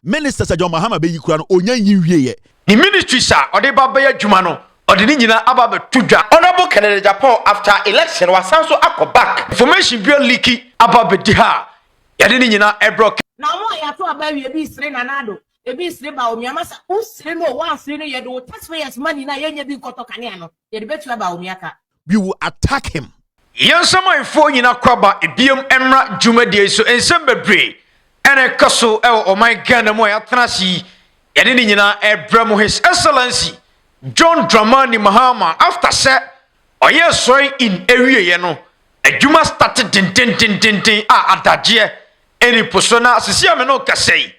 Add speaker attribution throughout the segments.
Speaker 1: ministers a John Mahama be yikura no onya yiwie
Speaker 2: the ministry sir ode ba be adwuma no ode ni nyina aba be tudwa honorable Kennedy Agyapong after election was also akọ back information bio leaky aba be di ha yade ni nyina ebro
Speaker 3: na mo ya to aba wie bi sire na nado e bi sire ba omiama sa o sire no wa sire no yede o taxpayers money na yenya bi nkoto kane ano yede betu aba omiaka
Speaker 1: we will attack him
Speaker 2: yansama ifo nyina kwaba ebiem emra dwumadie so ensem bebre ene kaso o my Ghana mo ya transi yade ni nyina ebrem his excellency John Dramani Mahama after say oye soy in area ye no adwuma started din adaje eni posona asisi ame no kasei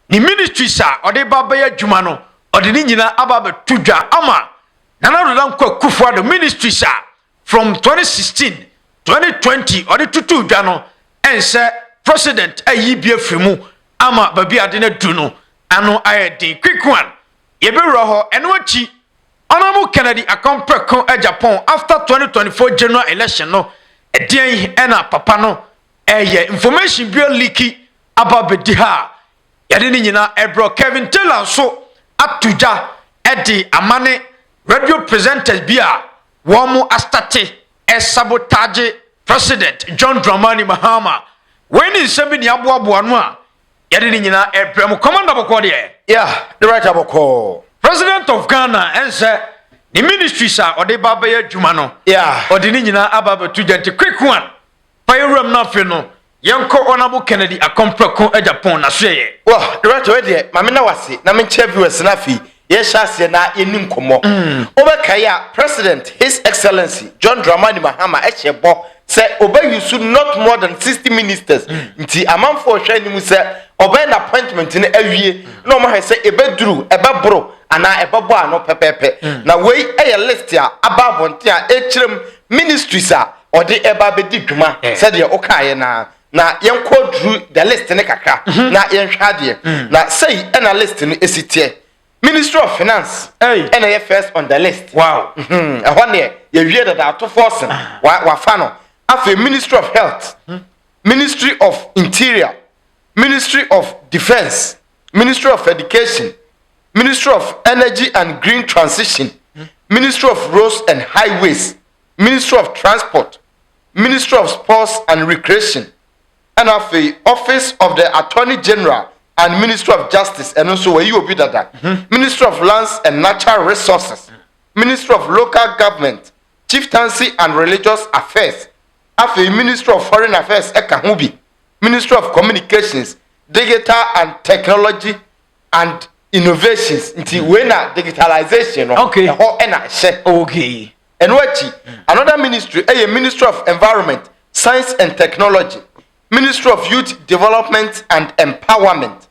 Speaker 2: ni ministry sa ode baba ya adwuma no ode ni nyina aba be tudwa ama nana rodan kwakufu ado ministry sa from 2016 2020 ode tutu dwa no ense president ayi bia frimu ama babi ade na du no ano ayedin quick one ye be roho eno achi Honorable Kennedy Agyapong Agyapong after 2024 general election no edian ena papa no information bio leaky about bedi ha yade ni nyina ebro Kelvin Taylor so atuja edi amane radio presenters bia womu astate sabotage president John Dramani Mahama when in sebi aboabo no a yade ni nyina ebrem commander boko de
Speaker 4: the right aboko
Speaker 2: President of Ghana and say the ministry sir or the baba ya dwuma no or the nyina aba to gente quick one payroom na fe no yanko honorable Kennedy Agyapong Agyapong na so ye
Speaker 4: the right way there mama na wase na me nche viewers na fi ye hyase na enim komo obekaya president his excellency John Dramani Mahama echebo say obey you should not more than 60 ministers nti amanfo hwa ni mu say obey an appointment ni awie no mo ha say ebeduru ebebro ana ebebo ano pepepe na wey eye list ya ababonte a echirem ministries a ode eba bedi dwuma said ye okaye na yenko dru the list ne kakra na yenhwa de na say ana list no esitie Ministry of Finance ena ye first on the list
Speaker 2: wow
Speaker 4: ehwa ne ye wie da to force wa fa no afi Ministry of Health Ministry of Interior Ministry of Defense Ministry of Education Ministry of Energy and Green Transition, Ministry of Roads and Highways, Ministry of Transport, Ministry of Sports and Recreation, and of the Office of the Attorney General and Ministry of Justice, and also where you will be that, Ministry of Lands and Natural Resources, Ministry of Local Government, Chieftaincy and Religious Affairs, after Ministry of Foreign Affairs, Ekahubi, Ministry of Communications, Digital and Technology, and Innovations into wena digitalization
Speaker 2: okay
Speaker 4: and what another ministry a Ministry of Environment, Science and Technology, Ministry of Youth Development and Empowerment,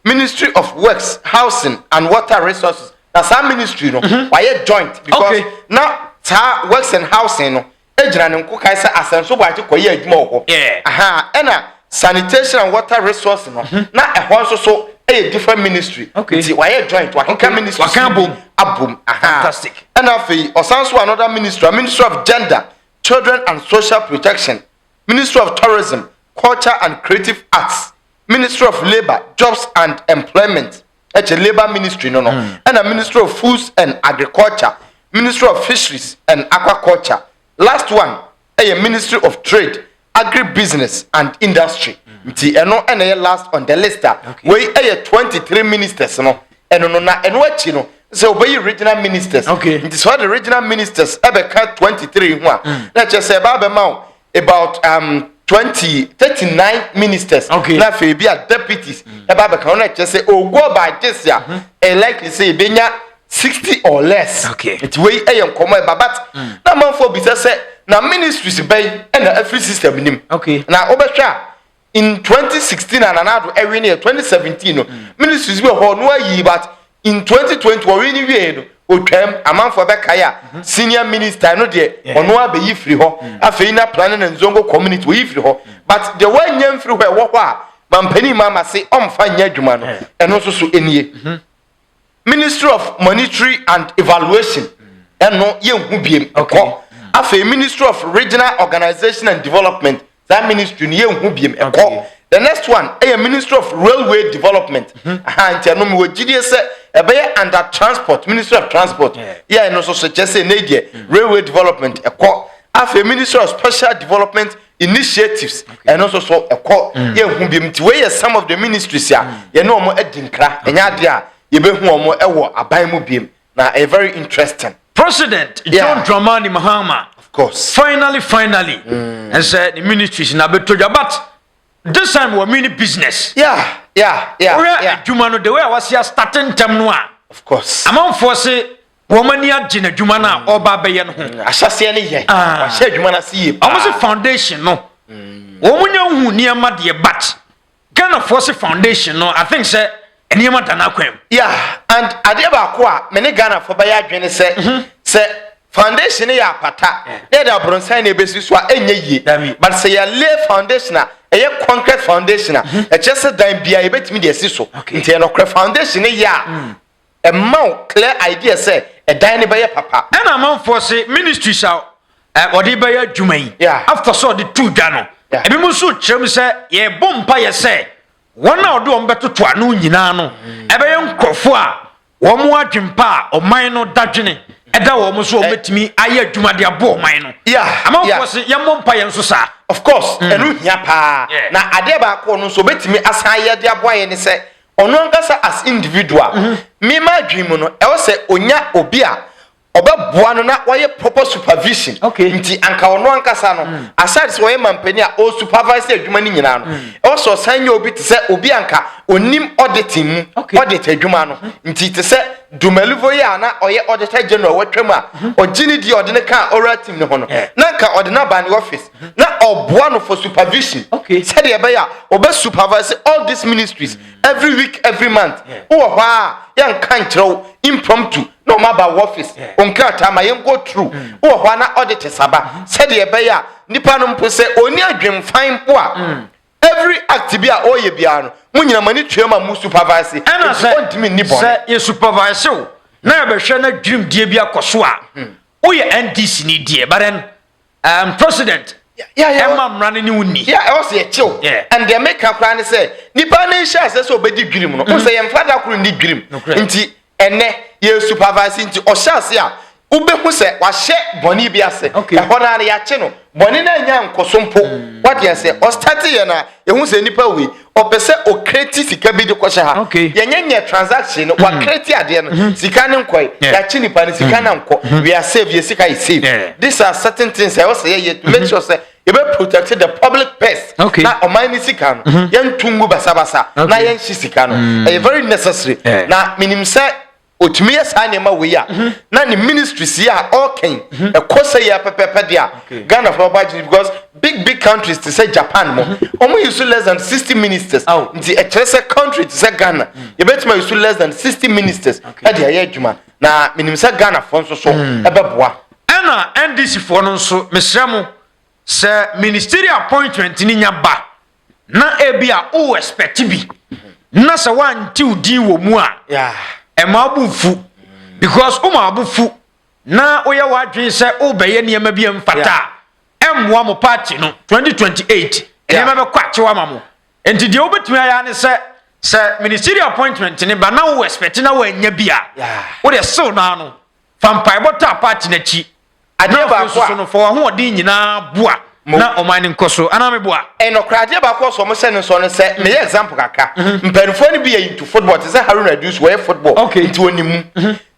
Speaker 4: Ministry of Works, Housing and Water Resources. That's our ministry no why joint because now works and housing no ejina ne nko kai say asenso bo ati koye adwuma ho ena sanitation and water resources no na ehon so a different ministry.
Speaker 2: Okay.
Speaker 4: Why joint? Why ministry? Abum.
Speaker 2: Fantastic.
Speaker 4: And afi osanso another ministry, Ministry of Gender, Children and Social Protection, Ministry of Tourism, Culture and Creative Arts, Ministry of Labor, Jobs and Employment. It's a labor ministry, no. And a Ministry of Foods and Agriculture, Ministry of Fisheries and Aquaculture. Last one, a Ministry of Trade, Agribusiness and Industry. Eno ene last on the list. We 23 ministers no. Eno no na eno achi no. So obey regional ministers. It is why the regional ministers ebe ka 23 ho a. Let's just say about 39 ministers. Na fe bi a deputies. Eba be ka na just say ogo by this ya. Likely say benya 60 or less. It way nkomo eba but na manfo bi say na ministries bay and every system nim. Na obehwa in 2016 and another every year 2017 no ministries we ho no ayi but in 2020 we ni we no otwam amanfo be kaya senior minister no de ono abeyi free ho afei na planning and zongo community we free ho but the one nyam free ho wo ho a mampani mama say omfa nya adwuma no eno so enie Ministry of Monetary and Evaluation eno ye hu biem ko afei Ministry of Regional Organization and Development that ministry ni hu biem eko The next one, a Ministry of Railway Development. Nti no me wo gidie se e be under transport, Ministry of Transport. Yeah, no so suggest say railway development ekọ. Afa Ministry of Special Development Initiatives and also so ekọ. Ye hu bi mti we some of the ministries ya. Ye no omo edinkra. Enya de a ye be hu omo ewo aban mu biem. Na a very interesting.
Speaker 2: President John Dramani Mahama.
Speaker 4: Of course.
Speaker 2: Finally. And said the ministries na betoja, but this time we're mini business.
Speaker 4: Yeah.
Speaker 2: Jumano the way I was here starting term no.
Speaker 4: Of course.
Speaker 2: Among force woman ya jina jumana oba beyan ho.
Speaker 4: Asase ne ye. Wa she jumana si ye.
Speaker 2: Almost foundation no. Womunya hu niam de but Ghana force foundation no I think say niam dana kwem.
Speaker 4: Yeah, and ade ba ko a me ne Ghana for ba ya dwene say foundation ya pata. Dey da bronsan na ebesi so a enye yi. But say ya lay foundation a concrete foundation a just dan bia e betimi de esi so nti e no cre foundation ya a mau clear idea say e dan ne be papa
Speaker 2: and amount for say ministry shall or dey be adwuma yi after so the two da no e bi mu so chrem say ye bompa ye say won na odo ombeto anu nyina no e be nkofo a wo mu adwempa o man no dadwene eda wo mu so obetimi aye adwuma de abo o man no amount for say ye bompa ye nso sa.
Speaker 4: Of course, enu hia pa. Na ade ba ko no so betimi asan ye de aboa ye ne se ono nkasa as individual. Me ma dwimu no e wo se onya obi a obaboa no na waye proper supervision. Nti anka ono nkasa no aside so ye mampani a o supervise adwuma ni nyina no. E wo so san ye obi te se obi anka onim auditing mu audit adwuma no. Nti te se Dumelivo ya na oye auditor general watwam a ogini di odene kan oral team ne ho no na nka odena ba ne office na oboa no for supervision said e be ya obe supervise all these ministries every week every month wo ho a yan kan kiro impromptu no ma ba office onka ta ma yen go through wo ho na auditor saba said e be ya nipa no mpo se oni adwem fine po a every act bia oye bia no munyina mani twema mu supervise
Speaker 2: and say you supervise na be hwe na dream die bia koso a oye NDC ni die but then president Emma running ni wuni
Speaker 4: I was a chill and they make a plan say nipa na sha say so obedi dream no say yem fada kuru ni dream nti ene ye supervise nti o sha se a ubehu se wa hye boni bia se e hona na ya che no boni na nya nkosompo what you say o start ye na ehu se nipa we o pese o create sika bi de ko hye ha ye nyenye transaction wa create ade no sika ne nkoi ya chi nipa ne sika na nko we are save ye sika is save these are certain things I was say to make sure say you be protect the public purse na o man ni sika no ye ntungu basabasa na ye nshi sika no very necessary na minim say otumi asanema we ya na ni ministries ya okay e kosa ya pepepe dia Ghana for budget because big countries to say Japan mo omo use less than 60 ministers nti a chese country to say Ghana you bet me use less than 60 ministers e dia ya adwuma na minim say Ghana for so e beboa
Speaker 2: ana NDC for no so mesramo say ministerial appointment ni nya ba na e bia o expect bi na say wan ti udin wo mu a emabufu because umabufu na oya wadwen se obeye niam bia mfata emwa mo party no 2028 niam be kwache wa mamo enti de obetumi aya ne se ministerial appointment ne ba na wo expect na wanya bia wo de so na no fampai bota party na chi ade ba so no for ho odi nyina bua na omani nkoso ana me bua
Speaker 4: enokrade ba ko so mo se ne so ne se me example kaka mpanfo ne bia into football te se Haruna reduce we football into onimu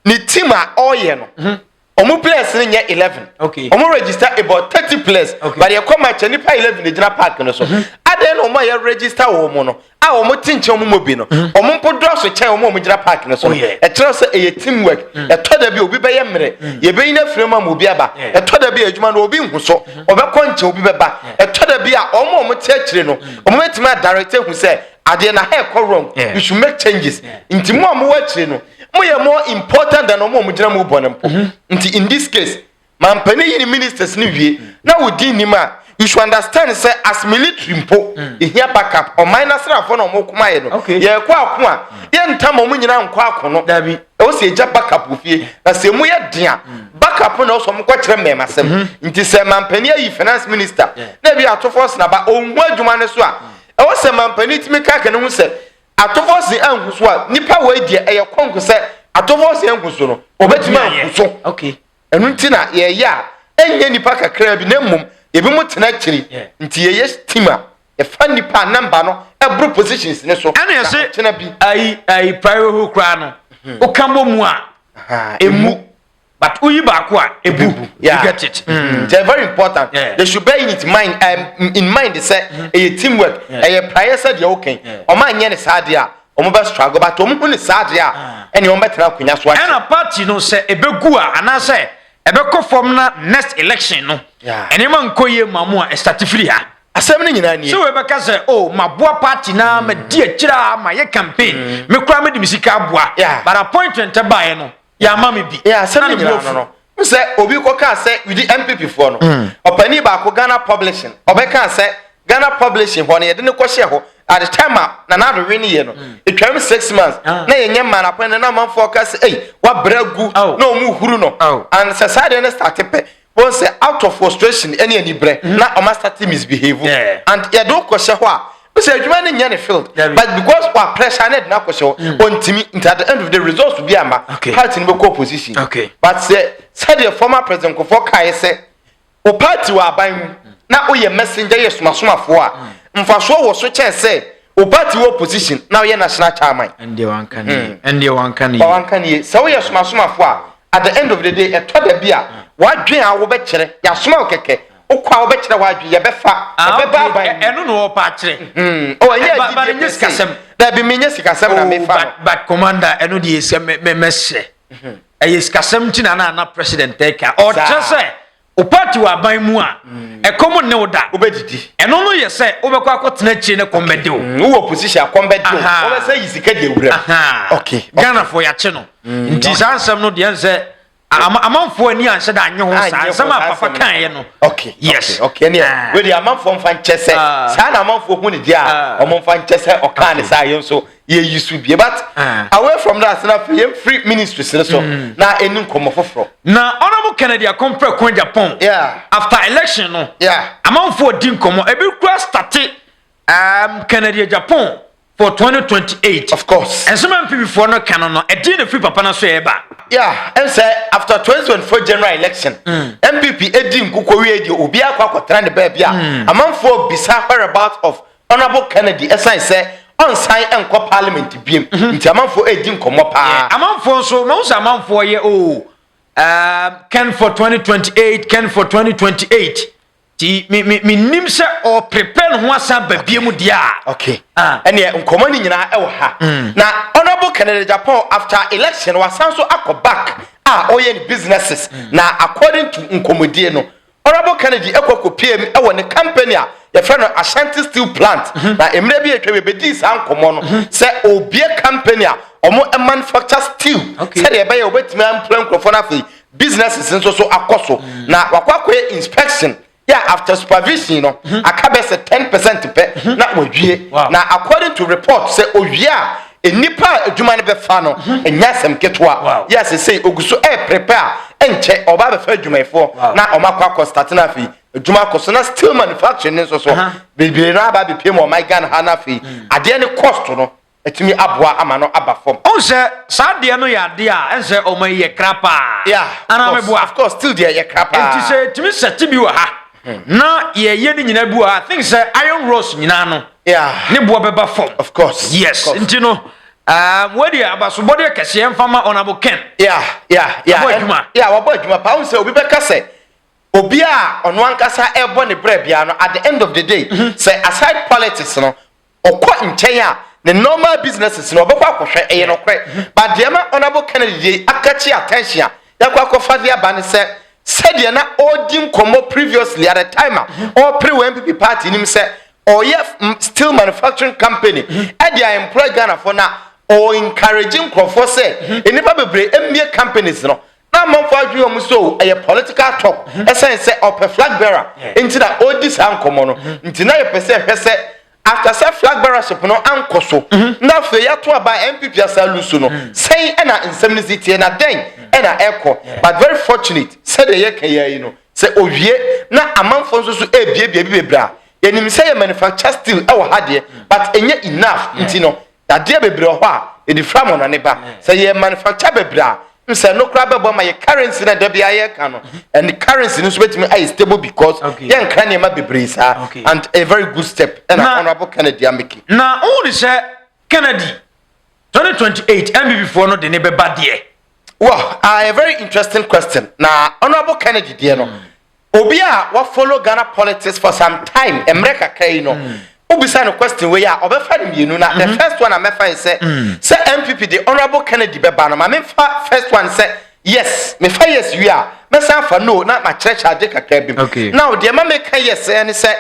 Speaker 4: ni team a oye no omo players ne nya 11 omo register about 30 players but they come match ni pa 11 de jina park no so ade no omo ya register wo mo no a omo tinche omo mobi no omo mpodro so chen omo jina park no so e tell say e team work e to da bi obi be ye mre ye be ina frema mo bi aba e to da bi adwuma no obi nhuso obe konche obi be ba e to da bi a omo te akire no omo metima direct hu say ade na hair ko wrong you should make changes inti mo omo wa akire no mo ye more important than omo jina mo bonempo nti in this case mampani yini ministers ni wie na wodi nima you should understand say as military mpo here backup or minus rafo no mo kuma ye no ye kwa ako a ye ntam mo nyina nkwa ako no dabi e wo se eja backup ofie na se mu ye dia backup no so mo kwa kire memasem nti se mampani ayi finance minister na bi ato force na ba onhu adwuma ne so a was some man penit me crack and who said, Atofos the Angus, Nipa way dear, a conquer said, Atofos the Angusono, or better man, so
Speaker 2: okay.
Speaker 4: And Runtina, yeah, and any pack a crab in Emum, even more actually, into yes, Tima, a funny pan number, a broad positions in a so.
Speaker 2: And I say, I private who crown, O Cambo Mua, Emu, but Uyibakwa, a boo, you get it. They're very important. They should bear in mind, they say, a teamwork, a prior said, you're okay, or my yen is hardia. Omo struggle but omo is hardia, and you better now. And a party no say a begua, and I say, a beko from next election, no, and a man koye mamua, a statiflia.
Speaker 4: Assembling in any
Speaker 2: so Rebecca say, oh, my boy party now, my dear chira, my campaign, me cram the musica bois, but appointment to buy no. Ya mami bi.
Speaker 4: Yeah, assembling no. You say Obi Koka say with the NPP for no. Opani ba ko Ghana Publishing. Obeka say Ghana Publishing ho na ye de ne kwhye ho at the time na na do win ye no. It twam 6 months. Na ye nyam man apon na man for ka say eh wa bragu na omu huru no. And say side na start pe. One say out of frustration any bre na o master team misbehave. And ye do kwhye ho a say adwuma ne nya ne field but because wa pressure net na kwhye on timi at the end of the results will be ama party no go position but say the former president ko for kai say o party wa ban na o ye messenger yes masomafo a mfaso wo so chen say o party wo position na o ye national chairman
Speaker 2: and they wan kan
Speaker 4: ye so yes masomafo a at the end of the day e to da bia wa dwen a wo be kire ya soma keke okwa obekire wadwe ye befa e beba ban
Speaker 2: enu no opa kire
Speaker 4: o ye ba nye sikasem da bi menye sikasem na mefa
Speaker 2: but commander enu de ese mehye e sikasem tina na president take o tse o party wa ban mu a e komo ne oda
Speaker 4: obedidi
Speaker 2: enu no ye se obekwa akotena kire ne kombede
Speaker 4: wo opposition kombede o be say yisika de wura okay
Speaker 2: Ghana for ya che no nti sansem no de ense amanfo ani anse da anyo ho sa sama papa kan ye no
Speaker 4: okay
Speaker 2: yes
Speaker 4: okay ne we dey amanfo mfa nchese sa na amanfo hu ne dia o mfa nchese o kan ne sa ye so ye yisu bie but away from that na free ministry so na eni nkomo foforo
Speaker 2: na honorable Kennedy akompre ko Agyapong after election no amanfo di nkomo ebi kura start Kennedy Agyapong for 2028
Speaker 4: of course
Speaker 2: and some NPP for no canon no e di na free papa na so e ba
Speaker 4: and say after 2024 general election NPP edi nkuko wi edi obi akwa trend ba bia amanfo bisa whereabouts of honorable Kennedy esan say on sign enko parliament biem nti amanfo edi nkomo pa
Speaker 2: amanfo so no say amanfo ye can for 2028 can for 2028 ti me nim se o prepare ho asa ba biem dia
Speaker 4: okay ene nkomo ni nyina e wo ha na honorable Kennedy Agyapong after election was so back oye businesses na according to nkomodie no honorable Kennedy ekoko PM e wo ne company a ye friend Ashanti Steel Plant na emre bi etwe be di san komo no se obie company a omo manufacture steel se de be ye obetimi employ nkrofo na fi businesses nso so akoso na wakwa inspection after supervision no akabe se 10% pe na odwie na according to report say owie a enipa adwuma ne be fa no enyasem ketwa yes say oguso prepare enche oba be fa adwumaifo na omakwa start na fi adwuma koso na steel manufacturing nso so bibire na aba be pem o my Ghana ha na fi ade ne cost no etimi aboa ama no aba form
Speaker 2: o se sa de no ya de a ense o mai ye krapa ana me boa
Speaker 4: of course still there ye krapa
Speaker 2: enti se etimi seti bi wa ha na ye ni nyina bu a think say iron rose nyina no ne bo beba form
Speaker 4: of course
Speaker 2: yes nti no we dey abaso body kese emfama honorable Ken
Speaker 4: wa bodjuma pa un say obi beka say obi a ono ankasa ebo ne bra bia no at the end of the day say aside politics no okọ nchen a the normal businesses no obekwa akohwe eye no kre but dem honorable Kennedy akachi attention yakwa akofa dia ban say said na odin komo previously at a time or pre-NPP party nim say or steel manufacturing company and they employ Ghana for now or encouraging crofo say enipa bebre emie companies no na monfo adwe om so a political talk say or flag bearer into that all this ankomo no nti na ye pese after say flag bearership no ankoso na fe ya to aba NPP asalusu no say na indemnity na den na echo but very fortunate say the ye kan ya you know say owie na amanfo so so ebie bebra yenim say manufacture still e wo hade but enye enough nti no ade bebre ho a edi from on ne ba say ye manufacture bebre a say no crab be ma ye currency na da bia ye ka no and the currency no so betimi I stable because ye nkra ne ma bebre sa and a very good step and honorable Kennedy ameki
Speaker 2: na only say Kennedy 2028 MPP for no de ne be ba de.
Speaker 4: Well, a very interesting question. Now, honorable Kennedy, dear no. Obia, what follow Ghana politics for some time? America, you know. Obisa no question where ya obefa you know. The first one I me find say MPP the honorable Kennedy be ban. My first one say yes. Me fa yes you are. Me say for no. Not my church I take a
Speaker 2: okay.
Speaker 4: Now the man make yes and say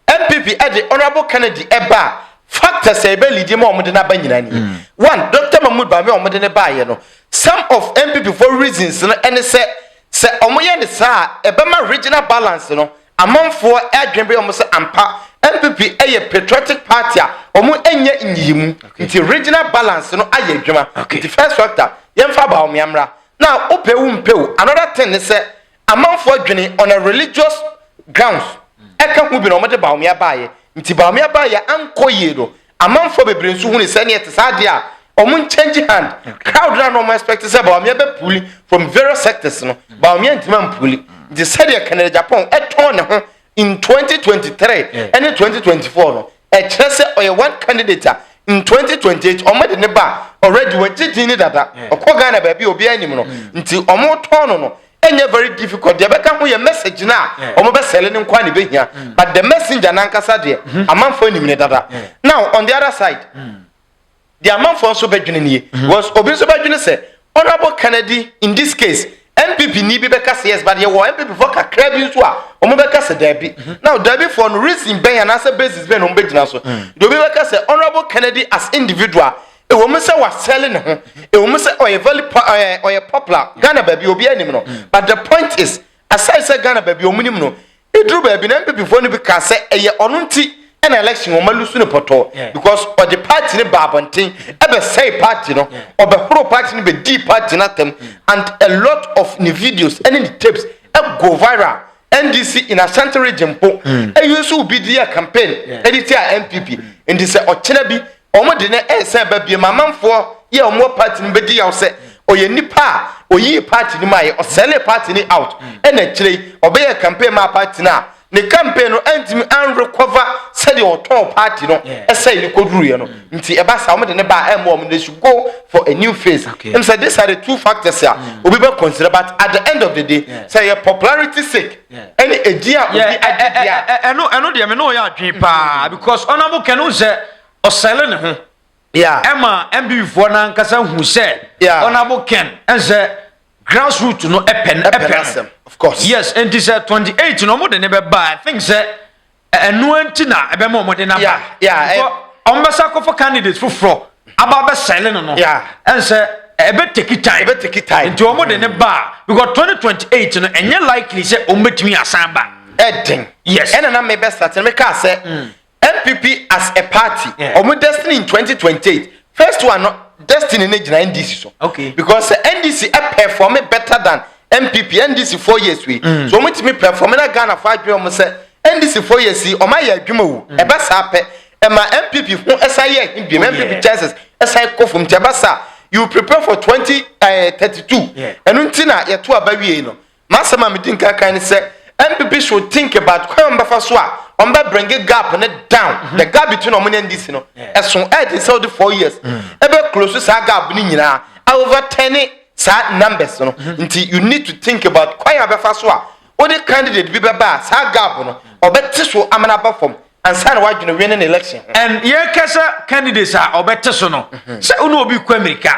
Speaker 4: MPP at the honorable Kennedy eba. Factor say be lead mo omde na ba nyina ni. One, Dr. Mahmoud ba me omde ne ba ye no. Some of MPP for reasons no and say omoye ne sa ebe ma regional balance no amanfo adwembe omo say ampa MPP a patriotic party a omo enye nyiyimu nti regional balance no aye adwuma the first factor yemfa ba omiamra now opewu mpewu another thing ne say amanfo adwene on a religious grounds eka hu bi no omo de ba omia baaye nti ba omia baaye ankoye do amanfo bebre nsu hu ne se ne etesade a omun change hand crowd na no expect say ba omia be puli from various sectors no ba omia ntima puli the said Canada Japan eton ne ho in 2023 and 2024 no e kire say oye one candidate in 2028 omade ne ba already wajidi ni dada okwa na ba bi obi anim no nti omo ton no enye very difficult de beka ho ye message na omo be sele ne nkwa ne behia but the messenger na nkasa de amanfo anim ne dada now on the other side the amount for so bedwene was obi so bedwene say honorable Kennedy in this case MPP ni be beka yes but ye wo MPP for kakra bi so a omo beka say dabi now dabi for no reason ben ya na say basis ben no bedina so do be beka say honorable Kennedy as individual e wo me say was selling ho e wo me say oye very oye popular Ghana baby obi anim no but the point is aside say Ghana baby omunim no e dru baby na MPP for no be ka say eye ono nti an election on malusu ne poto because of the party ne babontin ebe say party no obe horo party ne be deep party na tem and a lot of the videos and the tapes go viral NDC in Ashanti region po e yusu be dia campaign editor MPP and this ochena bi omo de na say ba bi mamamfo ye omo party ne be dia say oye nipa oyi party ne mai o sell party ne out and a kire obe campaign ma party na the campaign no antimi an recover said your top party no say ni koduru no nti e ba sa mo de ne ba em mo they should go for a new phase and said these are the two factors here we be consider but at the end of the day say your popularity sake any idea will be idea
Speaker 2: eno de me no ya adwen pa because honorable Kenu say o sell ne ho emma MB for na nkasa hu say honorable Ken and say grassroots no epen
Speaker 4: of course
Speaker 2: yes and this 28 no more than never buy I think say enu antina ebe more than na on besa ko for candidates for fro aba be selling no and say ebe take it time into more than buy because 2028 no enye likely say o metimi asan ba
Speaker 4: edding
Speaker 2: yes
Speaker 4: and na me best start me ka say MPP as a party omo destiny in 2028 first one no destiny ne gina NDC so because NDC perform better than MPP NDC 4 years we so we me perform na Ghana 5 years say NDC 4 years o ma ya adwuma wu e ba sa pe e ma MPP hu SIA bi MPP chances SIA ko from Tebasa you prepare for 2032 enu ntina ye to abawie no masama me din kan say MPP should think about kwam ba fa so a omba bring a gap down the gap between omni and this no eson e say the 4 years ebe close sa gap ni nyina over 10 sa numbers no until you need to think about kwaya be fa so a o the candidate bi be ba sa gap no obeti so amana ba form and sign wa dwene winning election
Speaker 2: and ye kasa candidates are obeti so no say unu obi kwa America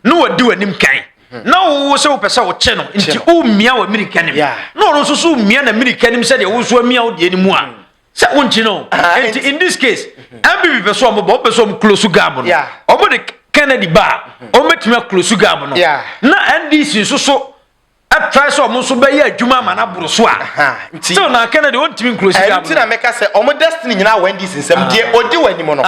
Speaker 2: no wadi wanim kan na wo se wo pesa wo che no nti o mia wa America nim no no so mia na America nim se de wo so mia wo de ni mu a se wonchi no in this case MPP person mo person close gap no omo de Kennedy ba o metime close gap no na NDC so a try so mo so be ya adwuma ma na buru so a so na Kennedy won timi close gap
Speaker 4: no na make say omo destiny nyina wa NDC nsem de odi wani mo no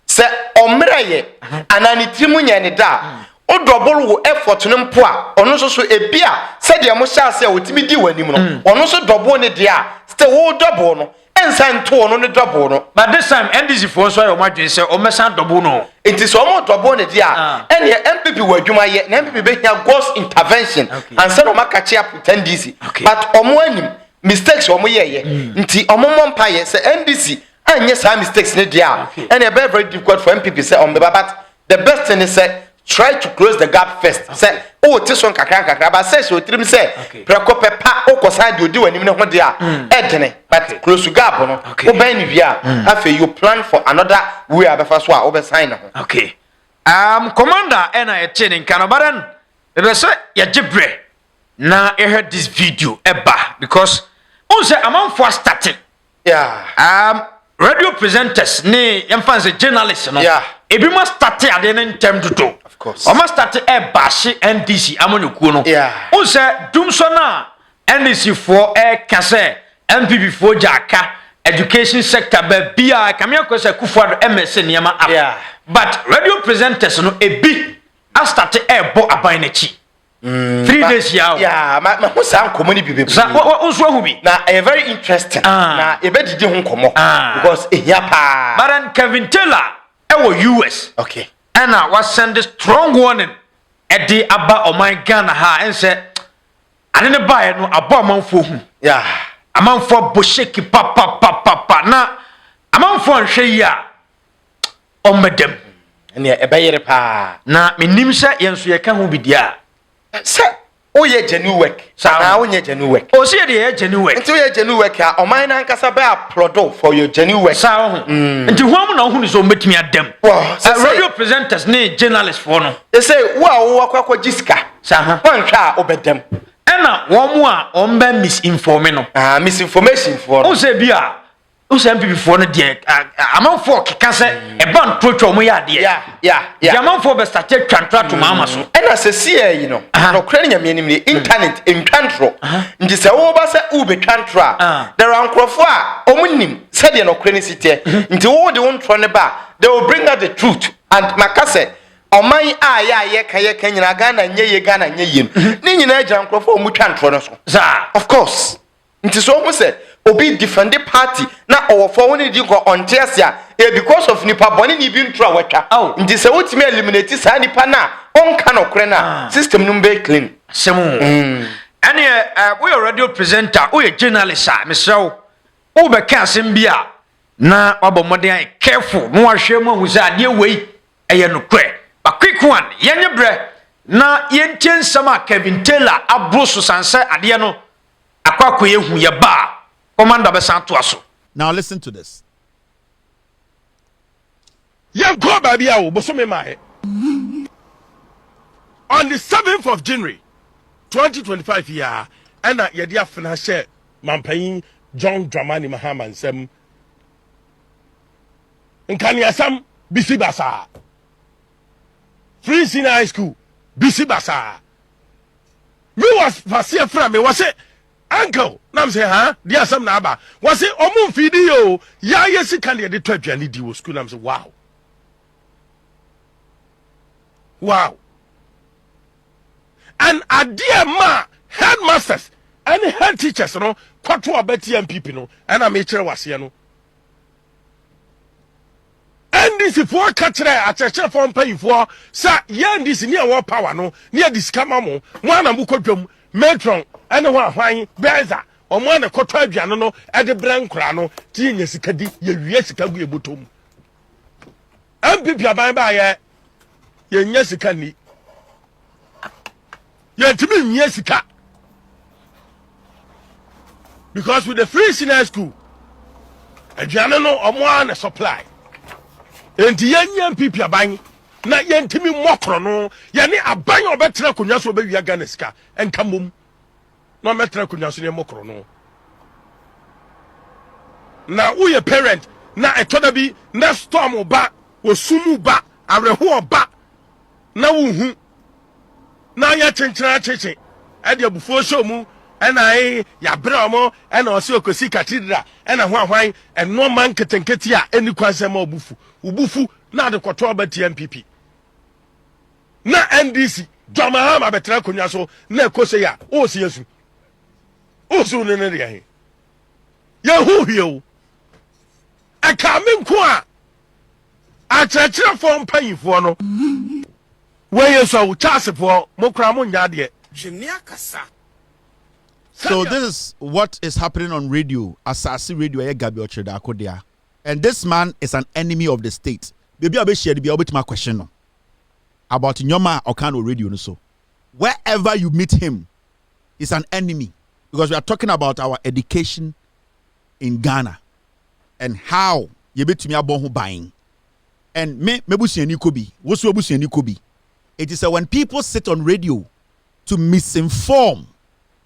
Speaker 4: se omraye anani trimu nya ne da o double wo effort no mpo a ono so ebia se de mo sha se o timi di wani mo no ono so double ne de a still wo double no ensan to no ne double no.
Speaker 2: But this time NDC for so your margin say o mesan double no.
Speaker 4: It is almost double ne dia. And the NPP were adwuma ye, na NPP be here God's intervention and say no maka chia pretend DC. But omo anim mistakes omo ye nti omo mompa ye say NDC anye some mistakes ne dia. And e very difficult for NPP say on but the best thing is say try to close the gap first. Say oh this one kakra but say so trim say preko pepa okoside odi wani ne ho dia edene but close the gap no o ban ni bia afa you plan for another way abefa so a o be sign ho.
Speaker 2: Okay. Commander ena e chain kanabaran be say ya gibre na e heard this video eba because on say amanfo starting.
Speaker 4: Yeah.
Speaker 2: Radio presenters ne yemfa say journalists no.
Speaker 4: Yeah.
Speaker 2: Ebi must start ade ne ntem dodo.
Speaker 4: Of course.
Speaker 2: O must start e bashi NDC amonyokuo no.
Speaker 4: Yeah.
Speaker 2: On say dumso na NDC for kase NPP for jaka education sector be bia kamia ko say Kufuor MSN niama up.
Speaker 4: Yeah.
Speaker 2: But radio presenters no ebi a start e bo aban na chi. 3 days ya.
Speaker 4: Yeah, my who sound common people.
Speaker 2: Sa unso ahu bi.
Speaker 4: Na a very interesting. Na e be didi ho nkomo because ehia pa.
Speaker 2: But then Kelvin Taylor US.
Speaker 4: Okay.
Speaker 2: And I was send a strong warning at the Abba of my Ghana ha and said, I didn't buy no abba man for whom.
Speaker 4: Yeah.
Speaker 2: A man for Busheki papa. Now, a man for Shaya on madam.
Speaker 4: And yeah, a bayer pa.
Speaker 2: Now, me nimsa yansu ya can be dia.
Speaker 4: Sir, oh, ye genuine work. Now, ye genuine work.
Speaker 2: Oh, see the genuine work.
Speaker 4: Until ye genuine work, or mine and Casaba prodo for your genuine work.
Speaker 2: Sound. Until one who is on met me at them.
Speaker 4: Well,
Speaker 2: radio presenters, nay, journalists for no.
Speaker 4: They say, wow, what Jiska.
Speaker 2: Saha.
Speaker 4: One car over them.
Speaker 2: And one more on be misinforming.
Speaker 4: Misinformation for.
Speaker 2: Oh, say bia. O say MPP for no dey amanfo keka say e ban trotwo mo ya dey
Speaker 4: yeah
Speaker 2: amanfo be start twantwa to mama so
Speaker 4: and as a see you know no kra nya me ni internet in twantro ndi se wo ba se u be twantro there are nkrofo a omunim se dey no kra ni site ndi wo de wontro ne ba they will bring out the truth and makase oman a ya ka nyina Ghana nye ye ni nyina agya nkrofo omu twantro no so of course nti so mo say obi defend the party na for when di go on tiasia because of nipa boni ni bi ntro awatwa nti se wotimi eliminate sa nipa na on ka no kore na system no be clean
Speaker 2: semu ene we radio presenter we journalist mesrew wo be ka asem bia na wabomoden careful no ahwe mu ahuza ade wei eye no kore ba quick one yenye bre na yentie nsama Kelvin Taylor abroso sanse ade no akwa yehu ye ba Commander Besanto aso.
Speaker 1: Now listen to this.
Speaker 5: On the 7th of January 2025 year, and at Yadia Financial Mampain John Dramani Mahama and Sem Nkaniasam BC Basa Free Senior High School BC Basa. Me was Fasia from me was it uncle nam say ha dia sam na aba was it omun fidi yo ya yesi kan de to aduane di wo school nam say wow and adia ma headmasters and head teachers no kwato abeti MPP no and am chere wase no and this for katre a church for pay for sa ya this near war power no near this kamamo mo na mu kodwam metron ene ho hwan beza omo na koto aduane no e de brankura no ti nya sika di ye wie sika gu ebotom MPP aban ba ye nya sika ni ye timi nya sika because with the free senior school aduane no omo na supply enti ye nya MPP aban na ye ntimi mokro no ye ne aban obetra konwa so obewia Ghana sika enkamom no metra kunya so ne mokro no na wo ye parent na etoda bi na storm ba wo sumu ba areho ba na wo hu na ya chenchera cheche e de abufuo show mu e na ya bra mo e na o se okosi cathedral e na ho ahwan e no man ketenketi a eni kwansem obufu ubufu na de koto ba TMPP na NDC Mahama betra kunya so na ekose ya o se yesu o so ne ne ya he ya hu hie o ɛka me nko a akyerɛkyerɛfoɔ mpanyinfoɔ no wɔyɛ so charlesefoɔ mo kora mo nya adeɛ.
Speaker 1: So this is what is happening on radio. Asasi radio eye Gabi Ochredako there. And this man is an enemy of the state. Baby abe share the be my question no. About Nyoma Okano radio no so. Wherever you meet him, he's an enemy. Because we are talking about our education in Ghana and how you bet me abon buying. And me busiani kobi. Wosu busiani kobi. It is when people sit on radio to misinform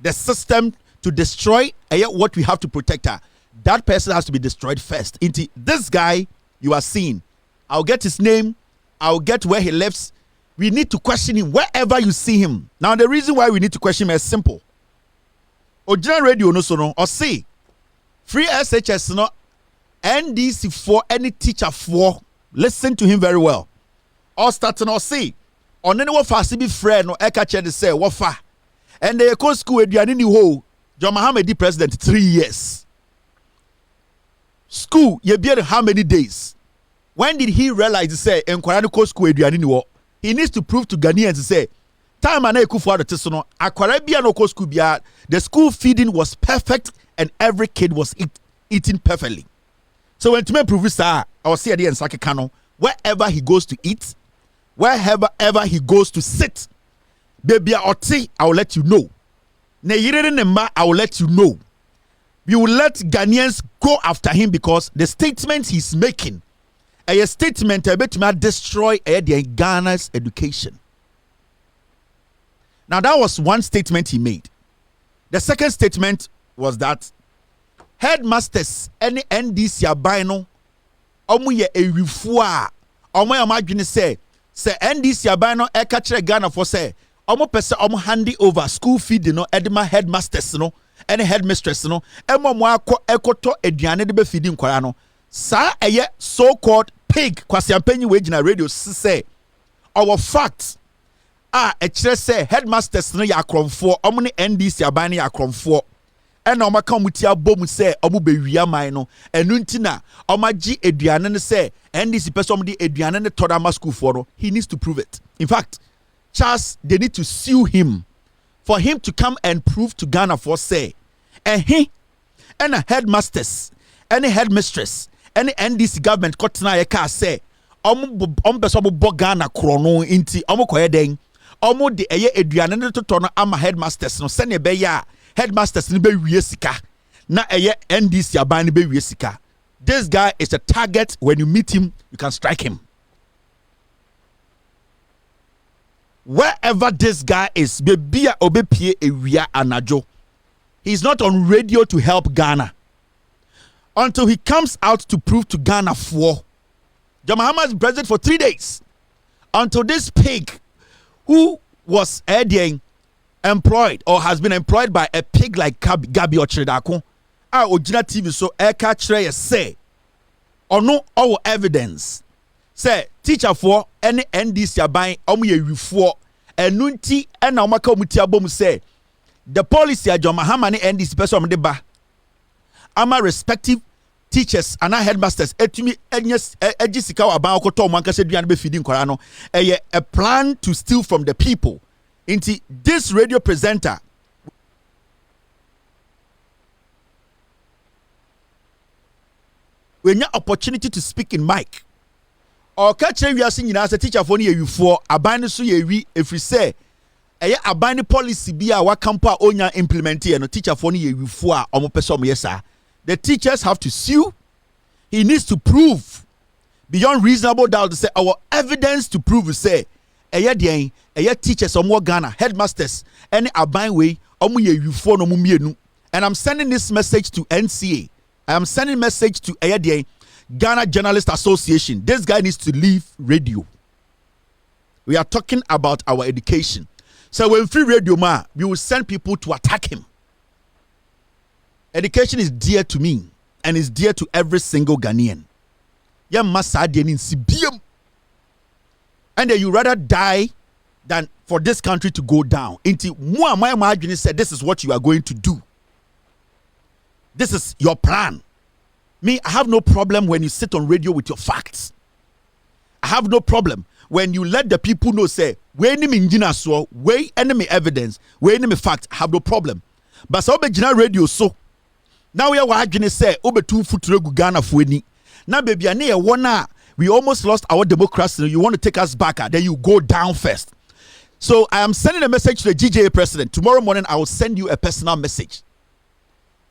Speaker 1: the system, to destroy what we have to protect her. That person has to be destroyed first. Into this guy you are seeing, I'll get his name, I'll get where he lives. We need to question him wherever you see him. Now the reason why we need to question him is simple. Ojina radio no so no or say free SHS no NDC for any teacher for listen to him very well. Or starting or say on any what fast be friend no eka che say what fa. And they go school aduane ni ho. John Mahama di president 3 years. School ye be how many days? When did he realize to say enkwara no go school aduane ni wo? He needs to prove to Ghanaians to say time ana ekufu ado teso no akwara bia no go school bia the school feeding was perfect and every kid was eating perfectly. So when to me prove this I will see at the end Kano wherever he goes to eat, wherever he goes to sit. Baby Oti, I will let you know. I will let you know. We will let Ghanaians go after him because the statements he's making, a statement about destroy Ghana's education. Now that was one statement he made. The second statement was that headmasters any NDC abino omu ye ewifua omu ya madwene say NDC abino e ka kire Ghana for say omu pese omu hand over school feed no edema headmasters no any headmistress no emo mo akọ ekoto aduane de be feed nkwara no sa eye so called pig kwasiampanyi we gina radio say our fact e kire say headmasters no ya akromfo omu ne NDC abino ya akromfo ena omaka omutia bom se omu bewia man no enu ntina omagi aduane ne se NDC person omdi aduane ne toda school for no he needs to prove it. In fact, Charles, they need to sue him for him to come and prove to Ghana for say he and a headmasters any headmistress any NDC government kotena ye ka say person bo Ghana krono inti omu koye den omu de eye aduane ne toto no ama headmasters no se ne be ya headmasters ni be wie sika na eye NDC aban ni be wie sika. This guy is a target. When you meet him you can strike him wherever this guy is. Baby obepie ewia anajo. He's not on radio to help Ghana until he comes out to prove to Ghana for John Mahama is president for 3 days until this pig who was employed or has been employed by a pig like Gabi Ochredako Ojina TV so eka kire say ono our evidence say teacher for any NDC aban omu ye wifuo enu nti na omaka omuti abom say the policy a John Mahama ne NDC person de ba ama respective teachers and headmasters etumi egisika wa ban okoto omo ankase duane be feeding kwara no a plan to steal from the people. Into this radio presenter when you opportunity to speak in mic or catch we are singing as a teacher for you for aban so ye wi efri say aban policy bi a wa campa onya implement no teacher for you wi for a omo person yesa. The teachers have to sue. He needs to prove beyond reasonable doubt to say our evidence to prove say teachers omo Ghana headmasters any aban way omo ye wifo no mumienu. And I'm sending this message to NCA. I am sending message to Ghana Journalist Association. This guy needs to leave radio. We are talking about our education. So when free radio we will send people to attack him. Education is dear to me and is dear to every single Ghanaian. And then you rather die than for this country to go down. Into said this is what you are going to do. This is your plan. Me, I have no problem when you sit on radio with your facts. I have no problem when you let the people know, say, we enemy engineer so, we enemy evidence, we enemy fact, I have no problem. But so be radio so. Now we are watching say, obe 2 foot Ghana fueni. Now baby, we almost lost our democracy. You want to take us back, then you go down first. So I am sending a message to the GJA president. Tomorrow morning, I will send you a personal message.